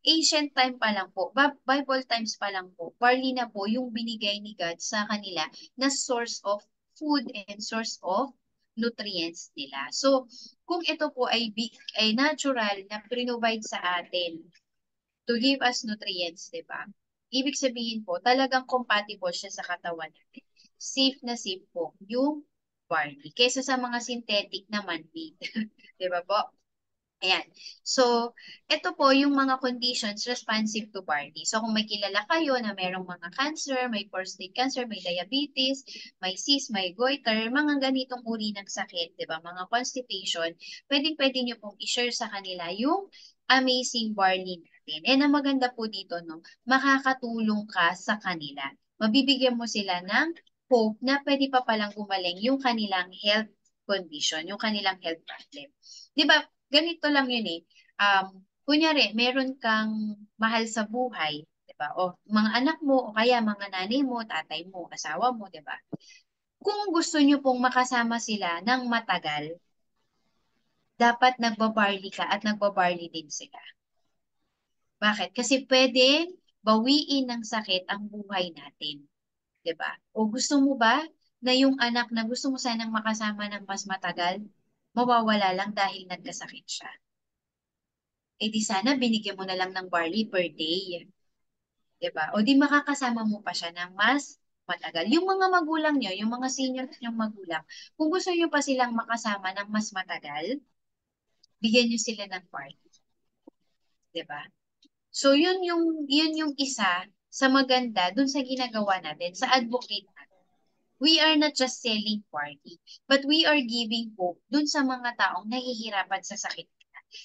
ancient time pa lang po, Bible times pa lang po, barley na po yung binigay ni God sa kanila na source of food and source of nutrients nila. So, kung ito po ay natural na provide sa atin to give us nutrients, di ba? Ibig sabihin po, talagang compatible siya sa katawan natin. Safe na safe po yung barley. Kaysa sa mga synthetic na man-made. Di ba po? Ayan. So, ito po yung mga conditions responsive to barley. So, kung may kilala kayo na merong mga cancer, may prostate cancer, may diabetes, may cyst, may goiter, mga ganitong uri ng sakit, di ba? Mga constipation, pwede nyo pong i-share sa kanila yung amazing barley natin. And ang maganda po dito, no, makakatulong ka sa kanila. Mabibigyan mo sila ng hope na pwede pa palang gumaling yung kanilang health condition, yung kanilang health problem. Di ba, ganito lang yun eh. Kunyari, meron kang mahal sa buhay, di ba? O mga anak mo, o kaya mga nanay mo, tatay mo, asawa mo, di ba? Kung gusto nyo pong makasama sila ng matagal, dapat nagbabarley ka at nagbabarley din sila. Bakit? Kasi pwedeng bawiin ng sakit ang buhay natin. Di ba? O gusto mo ba na yung anak na gusto mo sanang makasama ng mas matagal, mawawala lang dahil nagkasakit siya? Eh di sana binigyan mo na lang ng barley per day. 'Di ba? O di makakasama mo pa siya ng mas matagal. Yung mga magulang nyo, yung mga senior nyong magulang, kung gusto nyo pa silang makasama ng mas matagal, bigyan nyo sila ng barley. 'Di ba? So yun yung isa sa maganda dun sa ginagawa natin, sa advocate natin. We are not just selling barley, but we are giving hope dun sa mga taong nahihirapan sa sakit.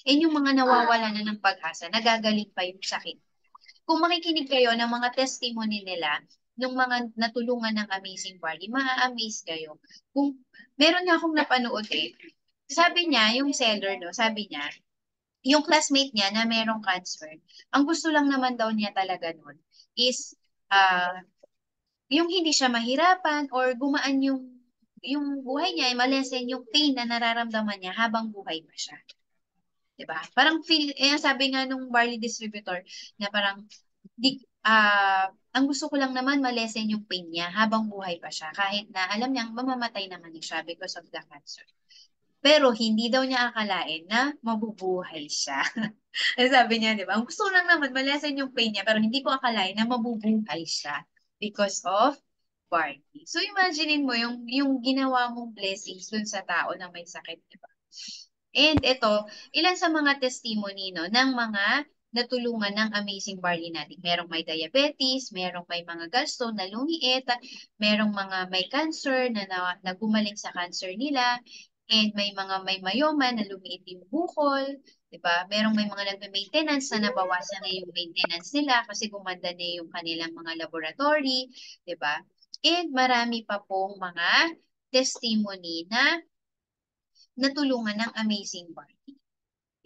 And yung mga nawawala na ng pag-asa, nagagaling pa yung sakit. Kung makikinig kayo ng mga testimony nila, ng mga natulungan ng Amazing Barley, maa-amaze kayo. Kung meron nga akong napanood eh, sabi niya, yung seller, no, sabi niya, yung classmate niya na merong cancer, ang gusto lang naman daw niya talaga nun is yung hindi siya mahirapan or gumaan yung buhay niya, ay malesen yung pain na nararamdaman niya habang buhay pa siya. 'Di ba? Parang sabi nga nung barley distributor na parang ang gusto ko lang naman malesen yung pain niya habang buhay pa siya kahit na alam niyang mamamatay naman siya because of the cancer. Pero hindi daw niya akalain na mabubuhay siya. Sabi niya, 'di ba? Ang gusto ko lang naman malesen yung pain niya pero hindi ko akalain na mabubuhay siya because of barley. So imaginein mo yung ginawa mong blessings dun sa tao na may sakit, 'di ba? And ito, ilan sa mga testimony no, ng mga natulungan ng Amazing Barley natin. Merong may diabetes, merong may mga gallstone na lumiit, merong mga may cancer na gumaling sa cancer nila, and may mga may myoma na lumiit yung bukol, 'di ba? Merong may mga nagme-maintenance na nabawasan na yung maintenance nila kasi gumanda na yung kanilang mga laboratory, 'di ba? And marami pa pong mga testimony na natulungan ng Amazing Barley.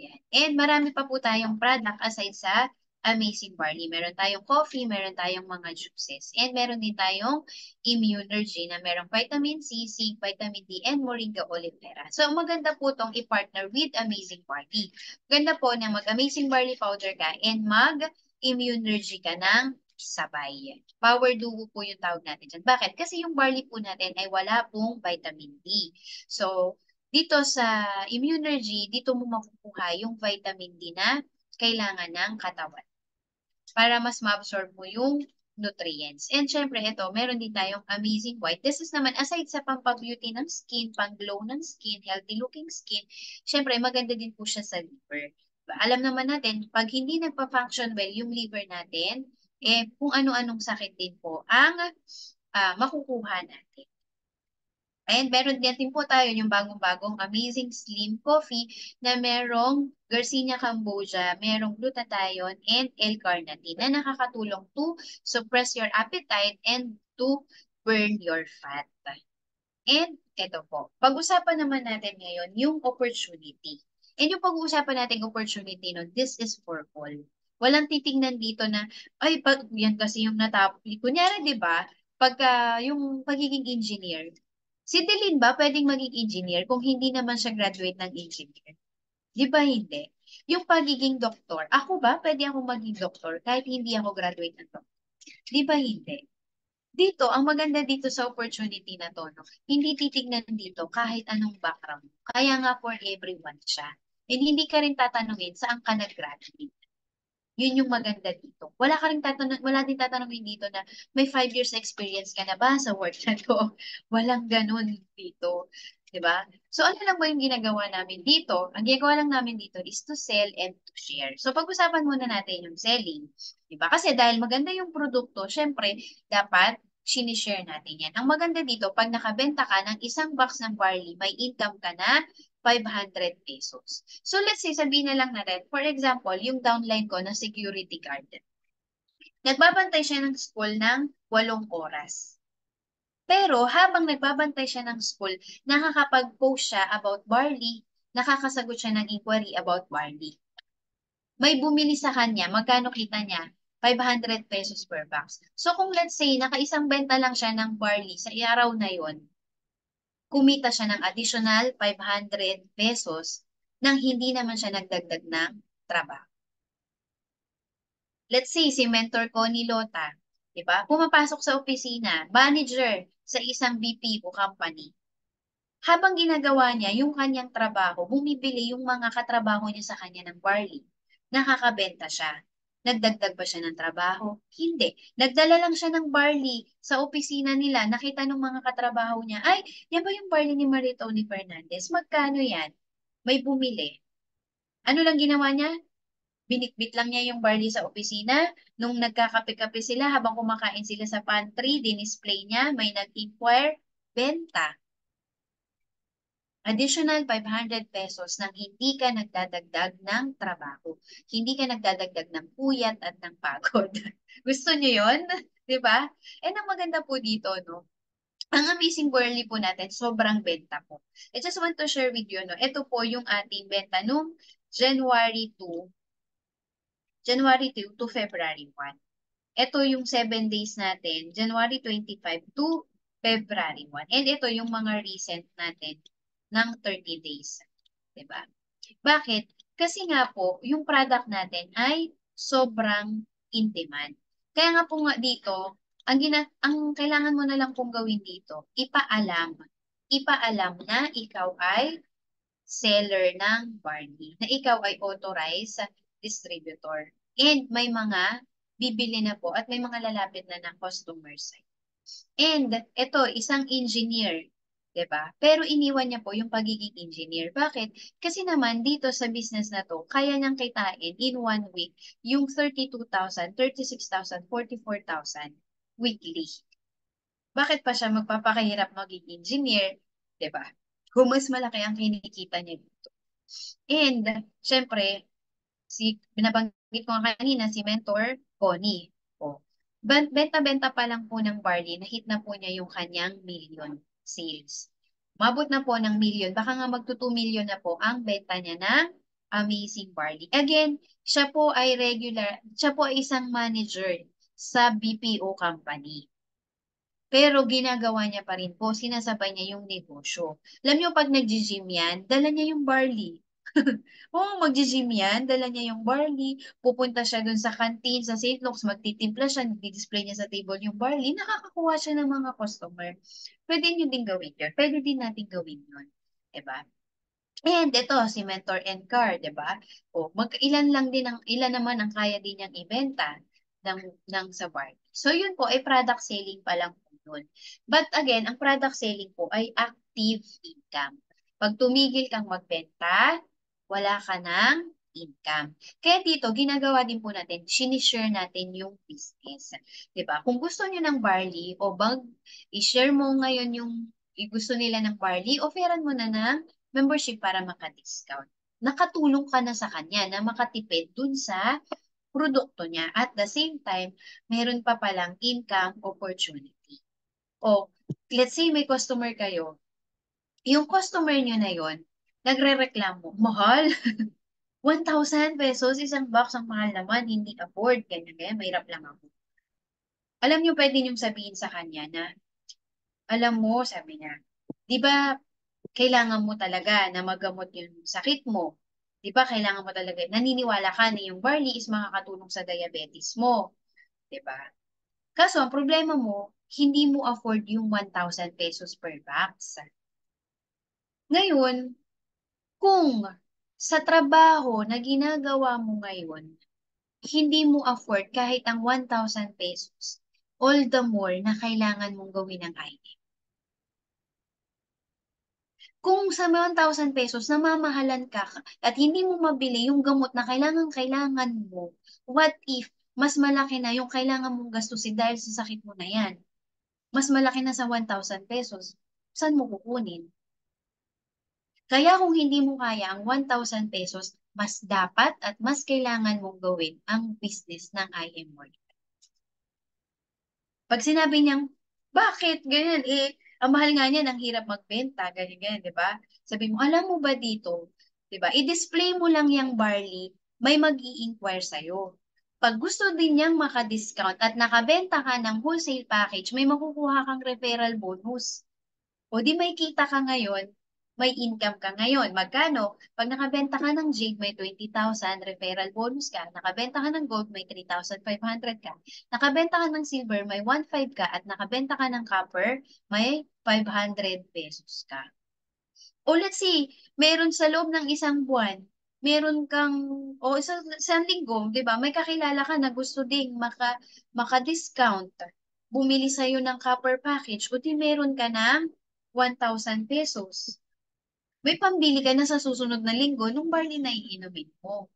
Yan. And marami pa po tayong product aside sa Amazing Barley. Meron tayong coffee, meron tayong mga juices, and meron din tayong Immunergy na merong vitamin C, zinc, vitamin D, and Moringa oleifera vera. So, maganda po itong i-partner with Amazing Barley. Maganda po na mag-Amazing Barley powder ka and mag-Immunergy ka ng sabay. Power duo po yung tawag natin dyan. Bakit? Kasi yung barley po natin ay wala pong vitamin D. So, dito sa Immunergy, dito mo makukuha yung vitamin D na kailangan ng katawan para mas ma-absorb mo yung nutrients. And syempre, ito, meron din tayong Amazing White. This is naman, aside sa pampabeauty ng skin, pang-glow ng skin, healthy-looking skin, syempre, maganda din po siya sa liver. Alam naman natin, pag hindi nagpa-function well yung liver natin, kung ano-anong sakit din po ang makukuha natin. And meron din po tayo yung bagong-bagong Amazing Slim Coffee na merong Garcinia Cambogia, merong glutathione, and L-carnitine na nakakatulong to suppress your appetite and to burn your fat. And ito po, pag-usapan naman natin ngayon yung opportunity. And yung pag-uusapan natin opportunity, no, this is for all. Walang titingnan dito na, ay, yan kasi yung natapos. Kunyari, di ba, pagka yung pagiging engineer, Si Delin ba pwedeng maging engineer kung hindi naman siya graduate ng engineer? Di ba hindi? Yung pagiging doktor, ako ba pwede ako maging doktor kahit hindi ako graduate ng doktor? Di ba hindi? Dito, ang maganda dito sa opportunity na to, no, hindi titignan dito kahit anong background. Kaya nga for everyone siya. And hindi ka rin tatanungin saan ka nag-graduate. Yun yung maganda dito. Wala din tatanungin dito na may 5 years experience ka na ba sa work na to? Walang ganun dito. 'Di ba? So ano lang ba yung ginagawa namin dito? Ang ginagawa lang namin dito is to sell and to share. So pag-usapan muna natin yung selling. 'Di ba? Kasi dahil maganda yung produkto, syempre, dapat sinishare natin yan. Ang maganda dito, pag nakabenta ka ng isang box ng barley, may income ka na 500 pesos. So let's say, sabihin na lang natin, for example, yung downline ko na security guard. Nagbabantay siya ng school ng 8 oras. Pero habang nagbabantay siya ng school, nakakapag-post siya about barley, nakakasagot siya ng inquiry about barley. May bumili sa kanya, magkano kita niya? 500 pesos per box. So kung let's say, nakaisang benta lang siya ng barley sa araw na yon, kumita siya ng additional 500 pesos nang hindi naman siya nagdagdag ng trabaho. Let's say, si mentor ko ni Lota, di ba? Pumapasok sa opisina, manager sa isang BPO company. Habang ginagawa niya yung kanyang trabaho, bumibili yung mga katrabaho niya sa kanya ng barley. Nakakabenta siya. Nagdagdag ba siya ng trabaho? Hindi. Nagdala lang siya ng barley sa opisina nila. Nakita ng mga katrabaho niya, ay, yan ba yung barley ni Maritoni Fernandez? Magkano yan? May bumili. Ano lang ginawa niya? Binitbit lang niya yung barley sa opisina. Nung nagkakape-kape sila, habang kumakain sila sa pantry, dinisplay niya, may nag-inquire, benta. Additional 500 pesos nang hindi ka nagdadagdag ng trabaho. Hindi ka nagdadagdag ng puyat at ng pagod. Gusto niyo yon? Di ba? And ang maganda po dito, no? Ang amazing barley po natin, sobrang benta po. I just want to share with you, no? Ito po yung ating benta nung January 2, January 2 to February 1. Ito yung 7 days natin, January 25 to February 1. And ito yung mga recent natin ng 30 days. Diba? Bakit? Kasi nga po, yung product natin ay sobrang in demand. Kaya nga po nga dito, ang kailangan mo na lang pong gawin dito, ipaalam. Ipaalam na ikaw ay seller ng barley, na ikaw ay authorized distributor. And may mga bibili na po at may mga lalapit na ng customer side. And ito, isang engineer, 'di ba? Pero iniwan niya po yung pagiging engineer. Bakit? Kasi naman dito sa business na to, kaya niyang kitain in 1 week yung 32,000, 36,000, 44,000 weekly. Bakit pa siya magpapakahirap maging engineer, 'di ba? Kung mas malaki ang kinikita niya dito. And, syempre, binabanggit ko nga kanina, si Mentor Connie. O, benta-benta pa lang po ng barley, na-hit na po niya yung kanyang million sales. Mabot na po ng million, baka nga magto 2 million na po ang benta niya ng Amazing Barley. Again, siya po ay isang manager sa BPO company. Pero ginagawa niya pa rin po, sinasabay niya yung negosyo. Alam niyo, pag nag-gym yan, dala niya yung barley. Oo, mag-gym yan, dala niya yung barley, pupunta siya dun sa canteen, sa St. Luke's, magtitimpla siya, display niya sa table yung barley, nakakakuha siya ng mga customer. Pwede niyo din gawin yun. Pwede din natin gawin yun. Diba? And ito, si Mentor and Car, di ba? O, ilan naman ang kaya din niyang ibenta ng, sa barley. So, yun po ay product selling pa lang po yun. But again, ang product selling po ay active income. Pag tumigil kang magbenta, wala ka ng income. Kaya dito, ginagawa din po natin, sinishare natin yung business. Diba? Kung gusto niyo ng barley o i-share mo ngayon yung gusto nila ng barley, offeran mo na ng membership para maka-discount. Nakatulong ka na sa kanya na makatipid dun sa produkto niya. At the same time, meron pa palang income opportunity. O, let's say may customer kayo. Yung customer niyo na yon, nagre-reklamo, mahal. 1,000 pesos, isang box, ang mahal naman, hindi afford. Ganyan, mahirap lang ako. Alam niyo, pwede niyong sabihin sa kanya na, alam mo, sabi niya, Di ba, kailangan mo talaga na magamot yung sakit mo? Di ba, kailangan mo talaga, naniniwala ka na yung barley is makakatulong sa diabetes mo. Di ba? Kaso, ang problema mo, hindi mo afford yung 1,000 pesos per box. Ngayon, kung sa trabaho na ginagawa mo ngayon, hindi mo afford kahit ang 1,000 pesos, all the more na kailangan mong gawin ang IM. Kung sa 1,000 pesos namamahalan ka at hindi mo mabili yung gamot na kailangan mo, what if mas malaki na yung kailangan mong gastusin dahil sa sakit mo na yan? Mas malaki na sa 1,000 pesos. Saan mo kukunin? Kaya kung hindi mo kaya ang 1,000 pesos, mas dapat at mas kailangan mong gawin ang business ng IM Mall. Pag sinabi niyang, bakit? Ganyan, ang mahal nga niyan, ang hirap magbenta, ganyan, ganyan, di ba? Sabi mo, alam mo ba dito, di ba? I-display mo lang yung barley, may mag-i-inquire sa'yo. Pag gusto din niyang maka-discount at nakabenta ka ng wholesale package, may makukuha kang referral bonus. O di may kita ka ngayon, may income ka ngayon. Magkano? Pag nakabenta ka ng jade, may 20,000 referral bonus ka. Nakabenta ka ng gold, may 3,500 ka. Nakabenta ka ng silver, may 1,500 ka. At nakabenta ka ng copper, may 500 pesos ka. O let's say, meron sa loob ng isang buwan, meron kang, o isang linggo, di ba, may kakilala ka na gusto ding maka-discount, bumili sa'yo ng copper package, o di meron ka ng 1,000 pesos. May pambili ka na sa susunod na linggo nung barley na iinumin mo.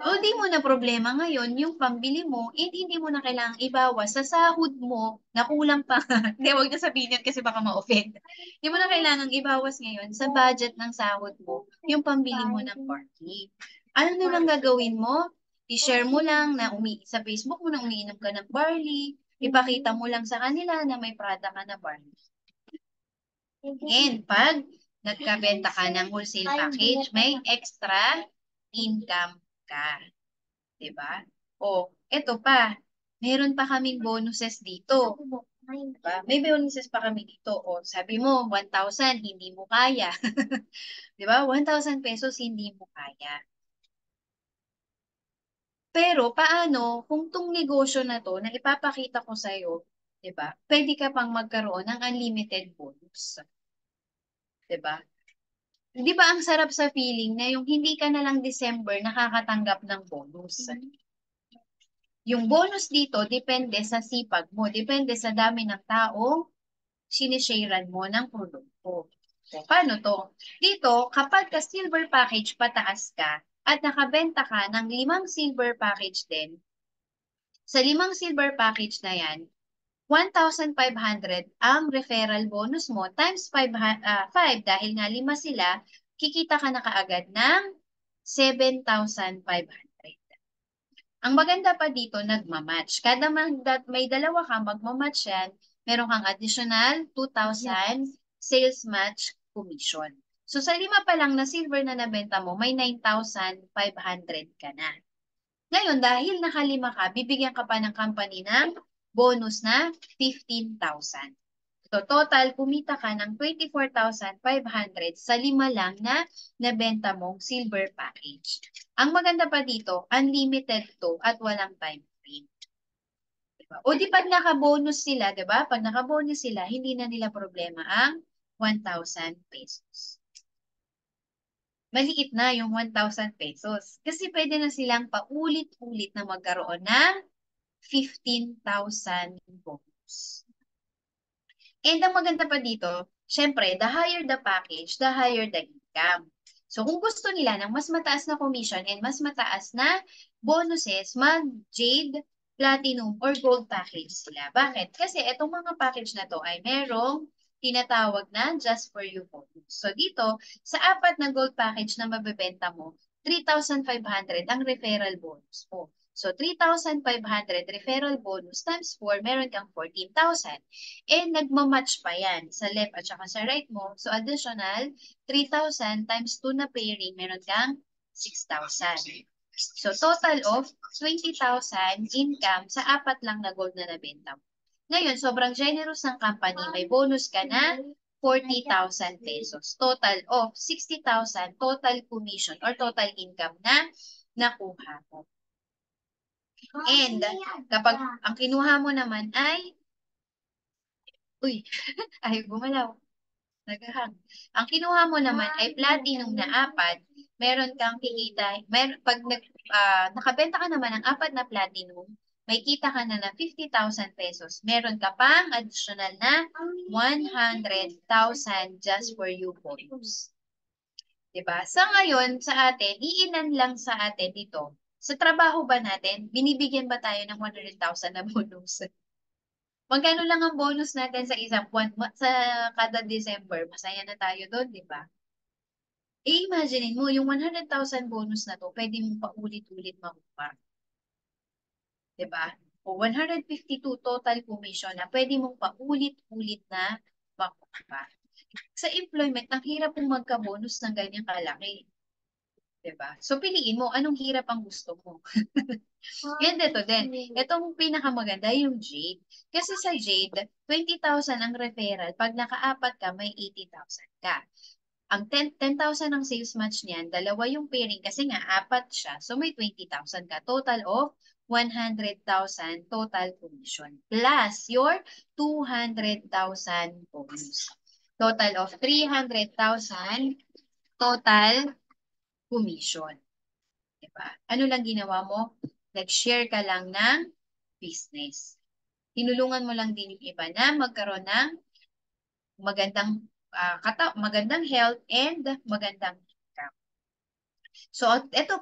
O di mo na problema ngayon, yung pambili mo, hindi mo na kailangang ibawas sa sahod mo na kulang pa. Hindi, huwag na sabihin yun kasi baka ma-offend. Hindi mo na kailangang ibawas ngayon sa budget ng sahod mo, yung pambili mo ng barley. Ano na lang gagawin mo? I-share mo lang na sa Facebook mo na umiinom ka ng barley. Ipakita mo lang sa kanila na may product ka na barley. And pag nagkabenta ka ng wholesale package, may extra income ka. Diba? O, eto pa. Meron pa kaming bonuses dito. Diba? May bonuses pa kami dito. O, sabi mo, 1,000, hindi mo kaya. Diba? 1,000 pesos, hindi mo kaya. Pero, paano kung tong negosyo na to, na ipapakita ko sa'yo, diba? Pwede ka pang magkaroon ng unlimited bonus. Diba? Di ba ang sarap sa feeling na yung hindi ka na lang December nakakatanggap ng bonus? Yung bonus dito, depende sa sipag mo, depende sa dami ng taong sinisharean mo ng produkto. So, paano to? Dito, kapag ka silver package pataas ka at nakabenta ka ng 5 silver package din, sa 5 silver package na yan, 1,500 ang referral bonus mo times 5 dahil nga 5 sila, kikita ka na kaagad ng 7,500. Ang maganda pa dito, nagmamatch. Kada may dalawa ka, magmamatch yan, meron kang additional 2,000 sales match commission. So sa 5 pa lang na silver na nabenta mo, may 9,500 ka na. Ngayon, dahil nakalima ka, bibigyan ka pa ng company ng bonus na 15,000. So total, kumita ka ng 24,500 sa 5 lang na nabenta mong silver package. Ang maganda pa dito, unlimited to at walang time frame. Diba? O di pag naka-bonus sila, diba? Pag naka-bonus sila, hindi na nila problema ang 1,000 pesos. Maliit na yung 1,000 pesos. Kasi pwede na silang paulit-ulit na magkaroon ng 15,000 bonus. And ang maganda pa dito, syempre, the higher the package, the higher the income. So kung gusto nila ng mas mataas na commission and mas mataas na bonuses, mag-jade, platinum, or gold package sila. Bakit? Kasi itong mga package na to ay merong tinatawag na just for you bonus. So dito, sa 4 na gold package na mabebenta mo, 3,500 ang referral bonus mo. So 3,500 referral bonus times 4, meron kang 14,000. And nagmamatch pa yan sa left at saka sa right mo. So additional 3,000 times 2 na pairing, meron kang 6,000. So total of 20,000 income sa 4 lang na gold na nabenta mo. Ngayon, sobrang generous ng company. May bonus ka na 40,000 pesos. Total of 60,000 total commission or total income na nakuha mo. And kapag ang kinuha mo naman ay, uy, ay gumalaw, naghahang. Ang kinuha mo naman ay platinum na 4, meron kang kikita, pag nakabenta ka naman ng 4 na platinum, may kita ka na 50,000 pesos. Meron ka pang additional na 100,000 just for you bonus. Diba? Sa ngayon, sa atin, iilan lang sa atin dito. Sa trabaho ba natin, binibigyan ba tayo ng 100,000 na bonus? Magkano lang ang bonus natin sa isang buwan? Sa kada December, masaya na tayo doon, di ba? I-imagine mo, yung 100,000 bonus na to, pwede mong paulit-ulit makuha. Di ba? O 152 total commission na pwede mong paulit-ulit na makuha. Sa employment, ang hirap pong magka-bonus ng ganyang kalaki. Diba? So, piliin mo, anong hirap ang gusto mo? And ito din, itong pinakamaganda, yung Jade. Kasi sa Jade, 20,000 ang referral. Pag naka-4 ka, may 80,000 ka. Ang 10,000 ang sales match niyan, dalawa yung pairing kasi nga 4 siya. So, may 20,000 ka. Total of 100,000 total commission. Plus your 200,000 bonus. Total of 300,000 total commission. Diba? Ano lang ginawa mo? Nag-share ka lang ng business. Tinulungan mo lang din yung iba na magkaroon ng magandang magandang health and magandang income. So, ito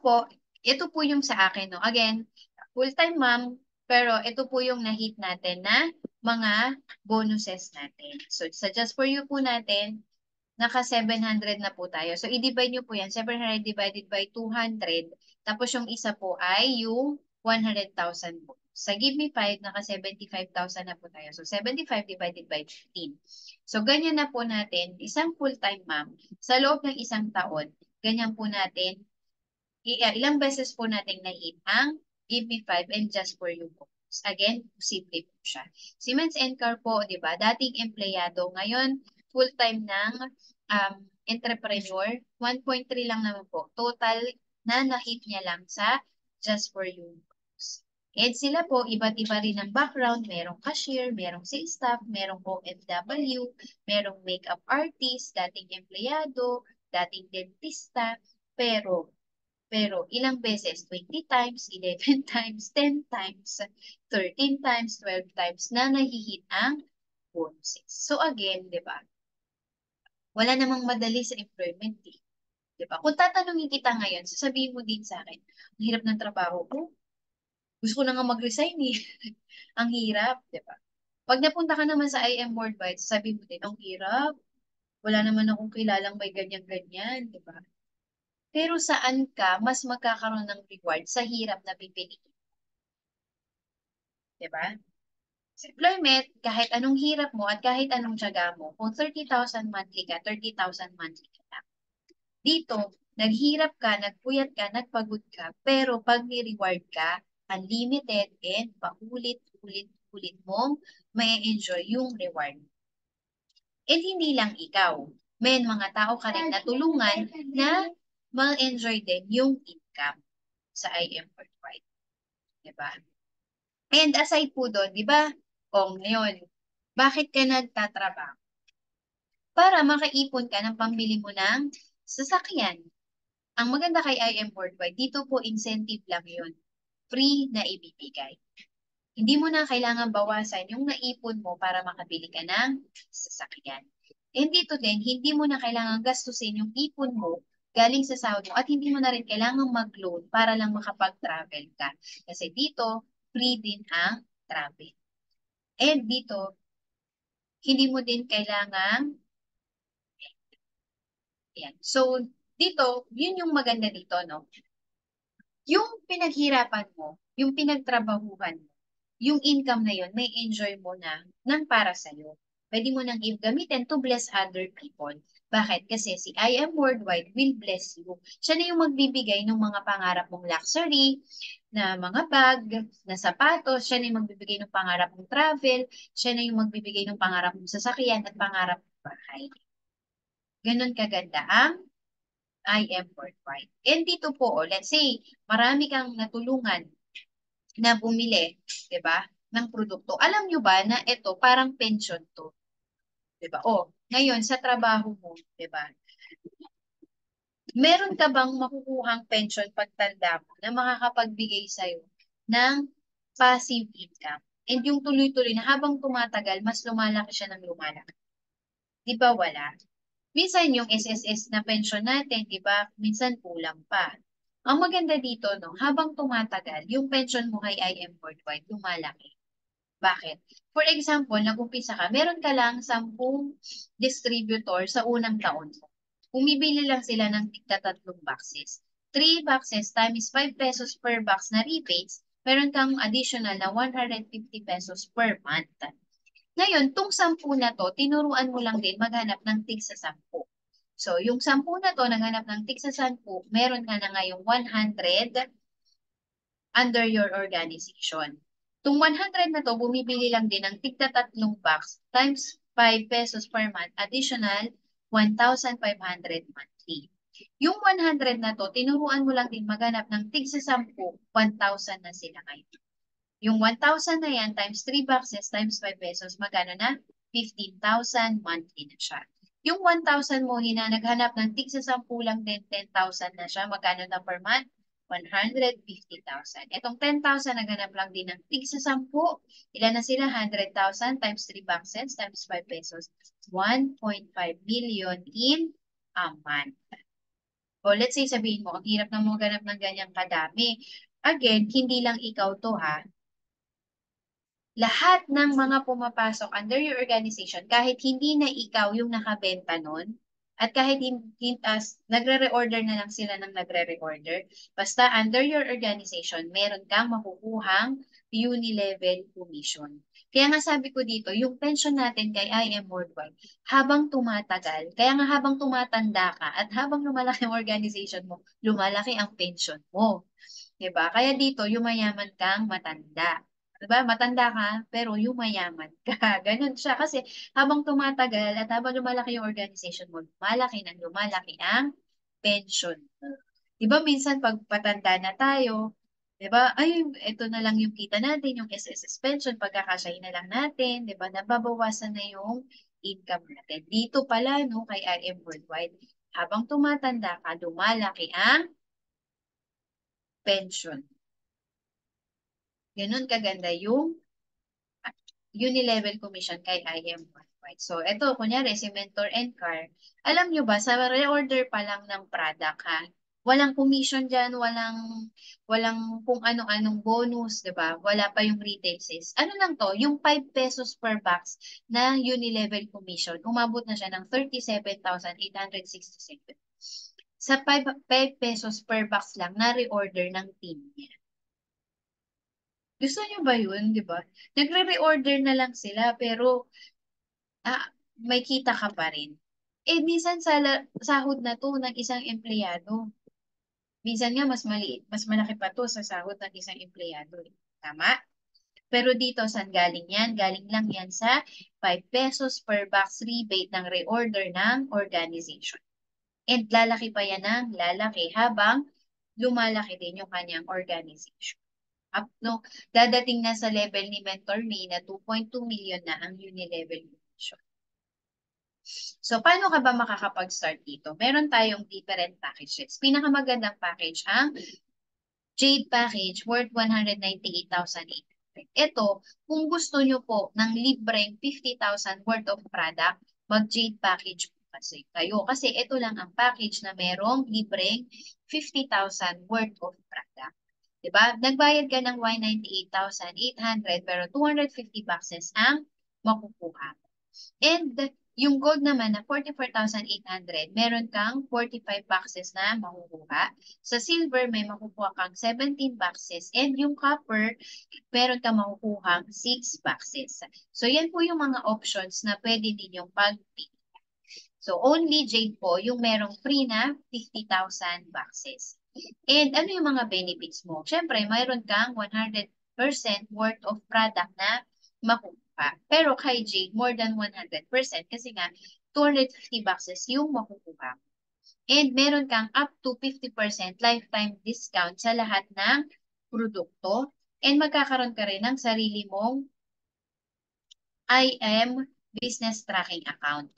po yung sa akin, no? Again, full-time mom, pero ito po yung na-hit natin na mga bonuses natin. So, sa Just For You po natin, naka 700 na po tayo. So, i-divide nyo po yan. 700 divided by 200. Tapos yung isa po ay yung 100,000 po. Sa Give Me 5, naka 75,000 na po tayo. So, 75 divided by 15. So, ganyan na po natin. Isang full-time ma'am, sa loob ng isang taon, ganyan po natin. Ilang beses po natin na-hit ang Give Me 5 and Just For You po. Again, simple po siya. Siemens Car po, di ba? Dating empleyado, ngayon full-time ng entrepreneur, 1.3 lang naman po. Total na na-hit niya lang sa Just For You. And sila po, iba't iba rin ang background. Merong cashier, merong sales staff, merong OFW, merong makeup artist, dating empleyado, dating dentista. Pero ilang beses? 20 times, 11 times, 10 times, 13 times, 12 times na nahihit ang bonuses. So again, di ba? Wala namang madali sa employment eh. Di ba? Kung tatanungin kita ngayon, sasabihin mo din sa akin, ang hirap ng trabaho ko. Gusto ko na nga mag-resign eh. Ang hirap, di ba? Pag napunta ka naman sa IM Worldwide, sasabihin mo din, ang hirap. Wala naman akong kilalang may ganyan-ganyan, di ba? Pero saan ka mas magkakaroon ng reward sa hirap na pipiliin? Diba? Sa employment, kahit anong hirap mo at kahit anong tiyaga mo, kung 30,000 monthly ka, 30,000 monthly ka lang. Dito, naghirap ka, nagpuyat ka, nagpagod ka, pero pag ni-reward ka, unlimited and paulit-ulit-ulit mong may enjoy yung reward. And hindi lang ikaw. May mga tao ka rin natulungan na ma-enjoy din yung income sa IM Worldwide. Diba? And aside po doon, diba, ngayon, bakit ka nagtatrabaho? Para makaipon ka ng pambili mo ng sasakyan. Ang maganda kay IM Worldwide, dito po incentive lang yun. Free na ibibigay. Hindi mo na kailangan bawasan yung naipon mo para makabili ka ng sasakyan. And dito din, hindi mo na kailangan gastusin yung ipon mo galing sa sahod mo at hindi mo na rin kailangan mag-loan para lang makapag-travel ka. Kasi dito, free din ang travel. And dito, hindi mo din kailangan yan. So, dito, yun yung maganda dito, no? Yung pinaghirapan mo, yung pinagtrabahuhan mo, yung income na yun, may enjoy mo na ng para sa'yo. Pwede mo nang gamitin to bless other people. Bakit? Kasi si I Am Worldwide will bless you. Siya na yung magbibigay ng mga pangarap mong luxury, na mga bag, na sapatos, siya na yung magbibigay ng pangarap mong travel, siya na yung magbibigay ng pangarap mong sasakyan at pangarap bahay. Ganun kaganda ang I am worthwhile. And dito po, let's say, marami kang natulungan na bumili, 'di ba, ng produkto. Alam nyo ba na ito parang pension to, 'di ba? O, ngayon sa trabaho mo, 'di ba? Meron ka bang makukuhang pension pagtanda mo na makakapagbigay sa'yo ng passive income? And yung tuloy-tuloy na habang tumatagal, mas lumalaki siya ng lumalaki. Di ba wala? Minsan yung SSS na pension natin, di ba? Minsan kulang pa. Ang maganda dito, no, habang tumatagal, yung pension mo kay IM Worldwide, lumalaki. Bakit? For example, nag-umpisa ka, meron ka lang 10 distributor sa unang taon mo. Bumibili lang sila ng tigta-3 boxes. 3 boxes times 5 pesos per box na rebates, meron kang additional na 150 pesos per month. Ngayon, tong 10 na to, tinuruan mo lang din maghanap ng tig sa 10. So, yung 10 na to, naghanap ng tig sa 10, meron ka na ngayong 100 under your organization. Tung 100 na to, bumibili lang din ng tigta-3 box times 5 pesos per month, additional 1,500 monthly. Yung 100 na to, tinuruan mo lang din maghanap ng tig sa 10, 1,000 na sila ngayon. Yung 1,000 na yan times 3 boxes times 5 pesos, magkano na? 15,000 monthly na siya. Yung 1,000 mo, naghanap ng tig sa 10 lang din, 10,000 na siya. Magkano na per month? 150,000. Itong 10,000, naghanap lang din ng tig sa 10. Ilan na sila? 100,000 times 3 boxes times 5 pesos. 1.5 million in a month. O let's say sabihin mo, ang hirap na mo ganap ng ganyang kadami. Again, hindi lang ikaw to ha. Lahat ng mga pumapasok under your organization, kahit hindi na ikaw yung nakabenta nun, at kahit nagre-reorder na lang sila ng nagre-reorder, basta under your organization, meron kang makukuhang uni-level commission. Kaya nga sabi ko dito, yung pension natin kay IM Worldwide, habang tumatagal, kaya nga habang tumatanda ka at habang lumalaki ang organization mo, lumalaki ang pension mo. Diba? Kaya dito, yumayaman kang matanda. Diba? Matanda ka, pero yumayaman ka. Ganun siya. Kasi habang tumatagal at habang lumalaki yung organization mo, lumalaki ang pension mo. Diba minsan pag patanda na tayo, diba, ay, ito na lang yung kita natin, yung SSS pension, pagkakasahin na lang natin, diba, nababawasan na yung income natin. Dito pala, no, kay IM Worldwide, habang tumatanda ka, lumalaki ang pension. Ganun kaganda yung uni-level commission kay IM Worldwide. So, ito, kunyari, si Mentor and Car. Alam nyo ba, sa reorder pa lang ng product, ha? Walang commission dyan, walang kung ano-anong bonus, di ba? Wala pa yung retail sales. Ano lang to? Yung 5 pesos per box na uni-level commission, umabot na siya ng 37,867. Sa 5 pesos per box lang na reorder ng team niya. Gusto nyo ba yun, di ba? Nagre-reorder na lang sila, pero may kita ka pa rin. Eh, minsan sa sahod na to ng isang empleyado. Minsan nga mas maliit, mas malaki pa to sa sahod ng isang empleyado. Tama? Pero dito, saan galing yan? Galing lang yan sa 5 pesos per box rebate ng reorder ng organization. And lalaki pa yan ng lalaki habang lumalaki din yung kanyang organization. Up, no, dadating na sa level ni Mentor May na 2.2 million na ang uni-level commission. So, paano ka ba makakapag-start dito? Meron tayong different packages. Pinakamagandang package ang Jade package worth 198,800. Ito, kung gusto nyo po ng libreng 50,000 worth of product, mag-Jade package po kasi kayo. Kasi ito lang ang package na merong libreng 50,000 worth of product. Diba? Nagbayad ka ng 198,800 pero 250 boxes ang makukuha. And yung gold naman na 44,800, meron kang 45 boxes na makukuha. Sa silver, may makukuha kang 17 boxes. And yung copper, meron kang makukuha 6 boxes. So, yan po yung mga options na pwede ninyong pagpili. So, only Jade po yung merong free na 50,000 boxes. And ano yung mga benefits mo? Siyempre, mayroon kang 100% worth of product na makukuha. Pero kay Jade, more than 100% kasi nga, 250 boxes yung makukuha mo. And meron kang up to 50% lifetime discount sa lahat ng produkto. And magkakaroon ka rin ng sarili mong IM business tracking account.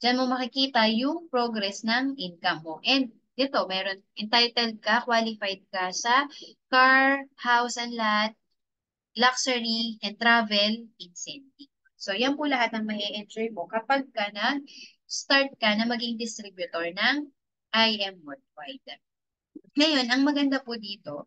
Diyan mo makikita yung progress ng income mo. And dito, meron entitled ka, qualified ka sa car, house and lot, luxury, and travel incentive. So, yan po lahat ng mai-enjoy mo kapag ka nag-start ka na maging distributor ng IM Worldwide. Ngayon, ang maganda po dito,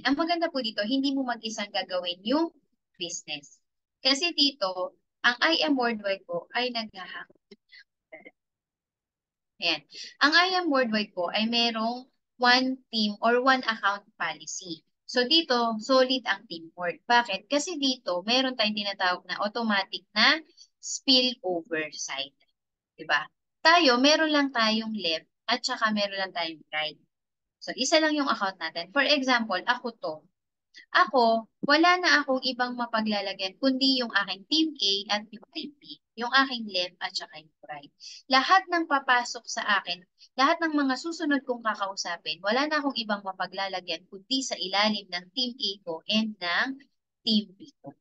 ang maganda po dito, hindi mo mag-isang gagawin yung business. Kasi dito, ang IM Worldwide po ay naghahakot. Ayan. Ang IM Worldwide po ay merong one team or one account policy. So dito, solid ang teamwork. Bakit? Kasi dito, meron tayong tinatawag na automatic na spillover side. Diba? Tayo, meron lang tayong left at saka meron lang tayong right. So, isa lang yung account natin. For example, ako to. Ako, wala na akong ibang mapaglalagyan kundi yung aking team A at yung team B. Yung aking left at saka yung right. Lahat ng papasok sa akin, lahat ng mga susunod kong kakausapin, wala na akong ibang mapaglalagyan kundi sa ilalim ng team A ko and ng team B ko.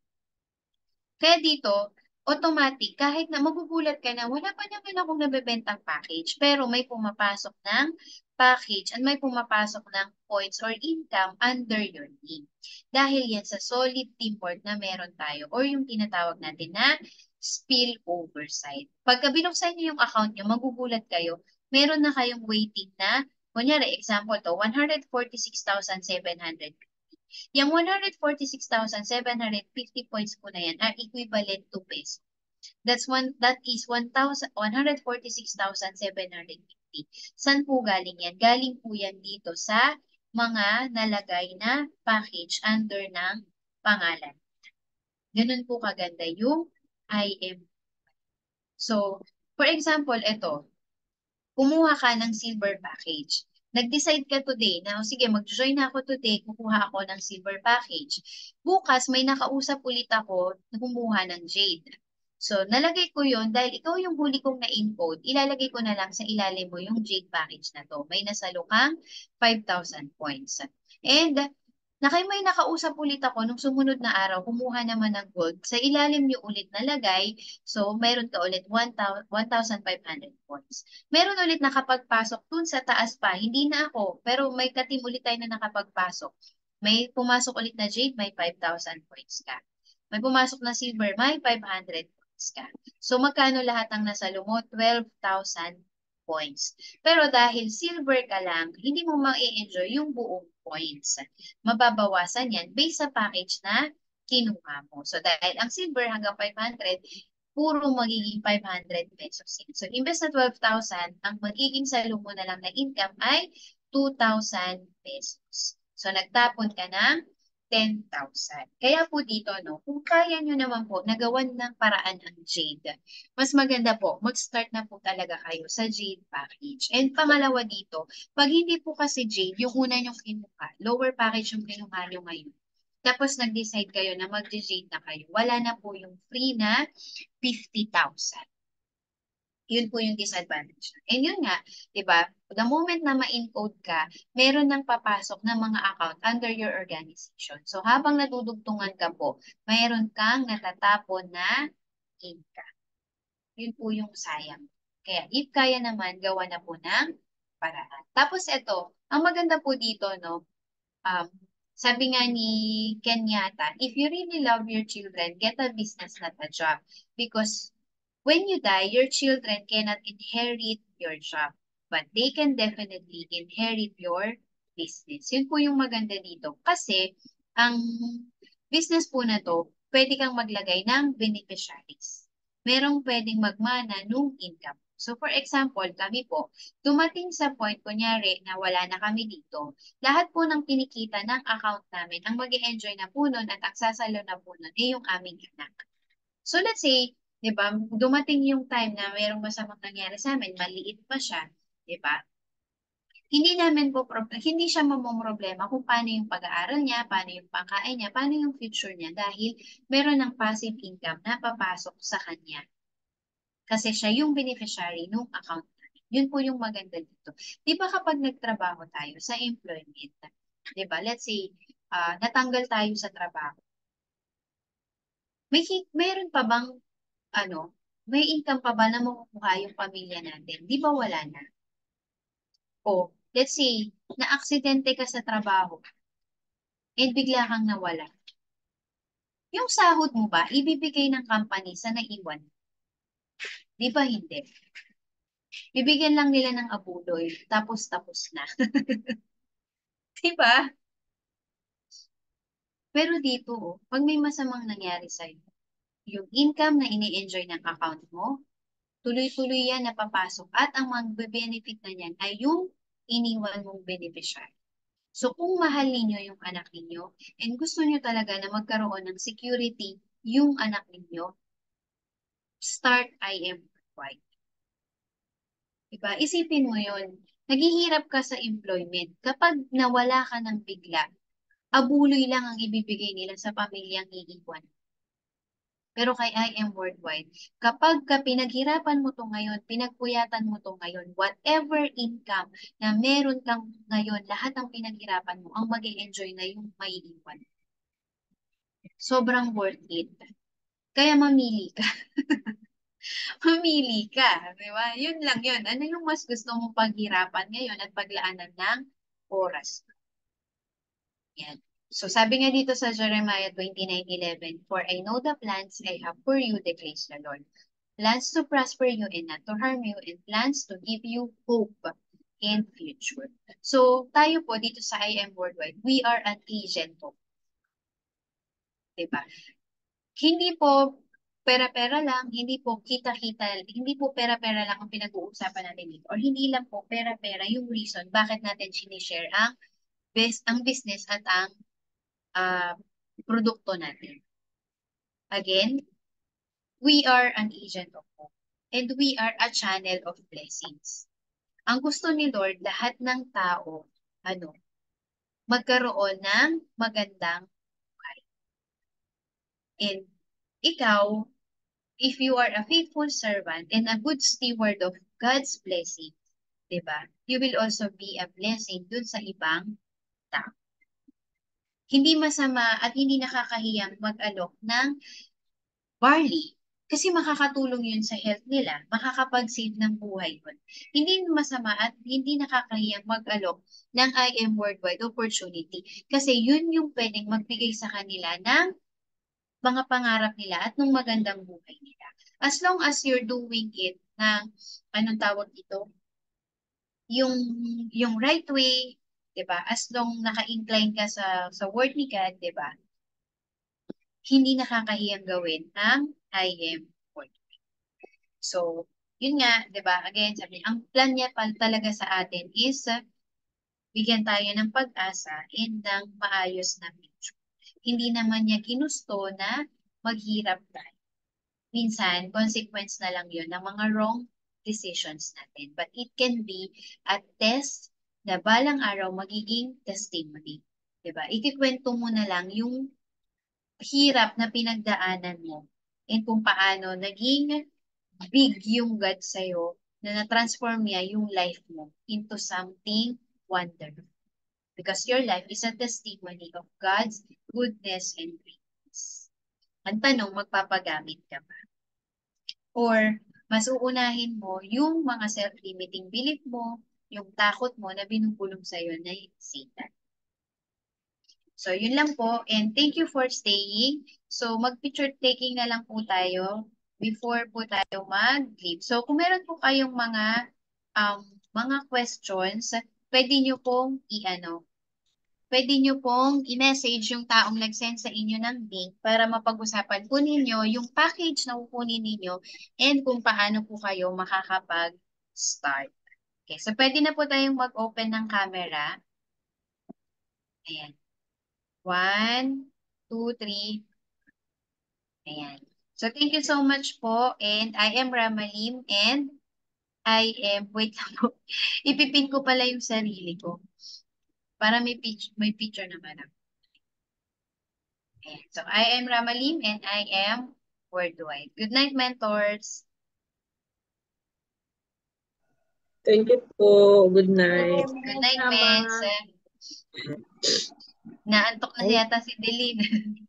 Kaya dito, automatic, kahit na magugulat ka na wala pa naman akong nabebentang package, pero may pumapasok ng package at may pumapasok ng points or income under your name. Dahil yan sa solid teamwork na meron tayo or yung tinatawag natin na spillover side. Pagka binuksan niyo yung account niyo, magugulat kayo, meron na kayong waiting na, kunyari, example to, 146,700. Yung 146,750 points po na yan are equivalent to peso. That is 146,750. Saan po galing yan? Galing po yan dito sa mga nalagay na package under ng pangalan. Ganun po kaganda yung IM. So, for example, ito, kumuha ka ng silver package. Nag-decide ka today na, sige, mag-join ako today, kukuha ako ng silver package. Bukas, may nakausap ulit ako na kumuha ng jade. So, nalagay ko yon dahil ikaw yung huli kong na-encode, ilalagay ko na lang sa ilalim mo yung jade package na to. May nasalo kang 5,000 points. And may nakausap ulit ako nung sumunod na araw, kumuha naman ng gold. Sa ilalim niyo ulit nalagay, so meron ka ulit 1,500 points. Meron ulit nakapagpasok dun sa taas pa, hindi na ako, pero may katim ulit tayo na nakapagpasok. May pumasok ulit na jade, may 5,000 points ka. May pumasok na silver, may 500 points ka. So magkano lahat ang nasalo mo? 12,000 points. Pero dahil silver ka lang, hindi mo ma-enjoy yung buong points. Mababawasan yan based sa package na kinuha mo. So dahil ang silver hanggang 500, puro magiging 500 pesos yan. So imbes na 12,000, ang magiging salo mo na lang na income ay 2,000 pesos. So nagtapon ka ng 10,000. Kaya po dito, no, kung kaya nyo naman po nagawan ng paraan ang Jade, mas maganda po, mag-start na po talaga kayo sa Jade package. And pangalawa dito, pag hindi po kasi Jade, yung una nyong kinuha, lower package yung kinuha nyo ngayon. Tapos nag-decide kayo na mag-Jade na kayo, wala na po yung free na 50,000. Yun po yung disadvantage. And yun nga, di ba? The moment na ma-encode ka, meron nang papasok ng mga account under your organization. So habang nadudugtungan ka po, mayroon kang natatapon na income. Yun po yung sayang. Kaya if kaya naman, gawa na po ng paraan. Tapos ito, ang maganda po dito, no, sabi nga ni Kenyatta, if you really love your children, get a business, not a job. Because when you die, your children cannot inherit your job, but they can definitely inherit your business. Yun po yung maganda dito. Kasi, ang business po na to, pwede kang maglagay ng beneficiaries. Merong pwedeng magmana nung income. So, for example, kami po, dumating sa point, kunyari, na wala na kami dito, lahat po ng kinikita ng account namin, ang mag-e-enjoy na po nun at ang sasalo na po nun, ay yung aming anak. So, let's say, di ba, dumating yung time na mayroong masamang nangyari sa amin, maliit pa siya, di ba? hindi siya mamomroblema kung paano yung pag-aaral niya, paano yung pagkain niya, paano yung future niya dahil meron ng passive income na papasok sa kanya. Kasi siya yung beneficiary ng account namin. Yun po yung maganda dito. Di ba kapag nagtrabaho tayo sa employment, di ba, let's say, natanggal tayo sa trabaho, meron pa bang, ano, may income pa ba na makukuha yung pamilya natin? Di ba wala na? O, let's say, na-aksidente ka sa trabaho and bigla kang nawala. Yung sahod mo ba, ibibigay ng company sa naiwan? Di ba hindi? Bibigyan lang nila ng abuloy, tapos na. Di ba? Pero dito, pag may masamang nangyari sa'yo, yung income na ini-enjoy ng account mo, tuloy-tuloy yan na papasok at ang magbe-benefit na yan ay yung iniwan mong beneficiary. So kung mahal ninyo yung anak ninyo and gusto nyo talaga na magkaroon ng security yung anak ninyo, start IMY. Diba? Isipin mo yun. Naghihirap ka sa employment. Kapag nawala ka ng bigla, abuloy lang ang ibibigay nila sa pamilyang iiwan. Pero kay IM Worldwide, kapag ka pinaghirapan mo to ngayon, pinagpuyatan mo to ngayon, whatever income na meron kang ngayon, lahat ng pinaghirapan mo, ang mag-enjoy na yung maiiwan. Sobrang worth it. Kaya mamili ka. Mamili ka, di ba? Yun lang yun. Ano yung mas gusto mong paghirapan ngayon at paglaanan ng oras? Yan. So sabi nga dito sa Jeremiah 29:11, "For I know the plans I have for you, declares the Lord. Plans to prosper you and not to harm you, and plans to give you hope and future." So tayo po dito sa IM Worldwide, we are an agent po. Diba? Hindi po pera-pera lang, hindi po kita-kita, hindi po pera-pera lang ang pinag-uusapan natin dito. Or hindi lang po pera-pera yung reason bakit natin sinishare ang business at ang ah, produkto natin. Again, we are an agent of hope and we are a channel of blessings. Ang gusto ni Lord, lahat ng tao, magkaroon ng magandang buhay. And ikaw, if you are a faithful servant and a good steward of God's blessing, diba? You will also be a blessing dun sa ibang tao. Hindi masama at hindi nakakahiyang mag-alok ng barley kasi makakatulong yun sa health nila, makakapag-save ng buhay yun. Hindi masama at hindi nakakahiyang mag-alok ng IM Worldwide opportunity kasi yun yung pwedeng magbigay sa kanila ng mga pangarap nila at ng magandang buhay nila. As long as you're doing it na, anong tawag ito? Yung, yung right way, 'di ba? As long naka-incline ka sa word ni God, 'di ba? Hindi nakakahiyang gawin ang IM Worldwide. So, yun nga, 'di ba? Again, sabi niya, ang plan niya talaga sa atin is bigyan tayo ng pag-asa and ng maayos na future. Hindi naman niya ginusto na maghirap tayo. Minsan, consequence na lang yun ng mga wrong decisions natin. But it can be a test na balang araw magiging testimony. Diba? Ikikwento mo na lang yung hirap na pinagdaanan mo and kung paano naging big yung God sa'yo na na-transform niya yung life mo into something wonderful. Because your life is a testimony of God's goodness and greatness. Ang tanong, magpapagamit ka ba? Or mas uunahin mo yung mga self-limiting belief mo, yung takot mo na binubulong sa'yo na Satan. So, yun lang po. And thank you for staying. So, mag-picture taking na lang po tayo before po tayo mag-leave. So, kung meron po kayong mga questions, pwede nyo pong pwede nyo pong i-message yung taong nag-send sa inyo ng link para mapag-usapan po ninyo yung package na kukunin ninyo and kung paano po kayo makakapag-start. Okay, so pwede na po tayong mag-open ng camera. Ayan. 1, 2, 3. Ayan. So thank you so much po and I am Ramalim and wait lang po. Ipipin ko pala yung sarili ko. Para may picture naman ako. Ayan. So, I am Ramalim and I am worldwide. Good night, mentors. Thank you po. Good night. Good night, mens. Naantok na yata si Deline.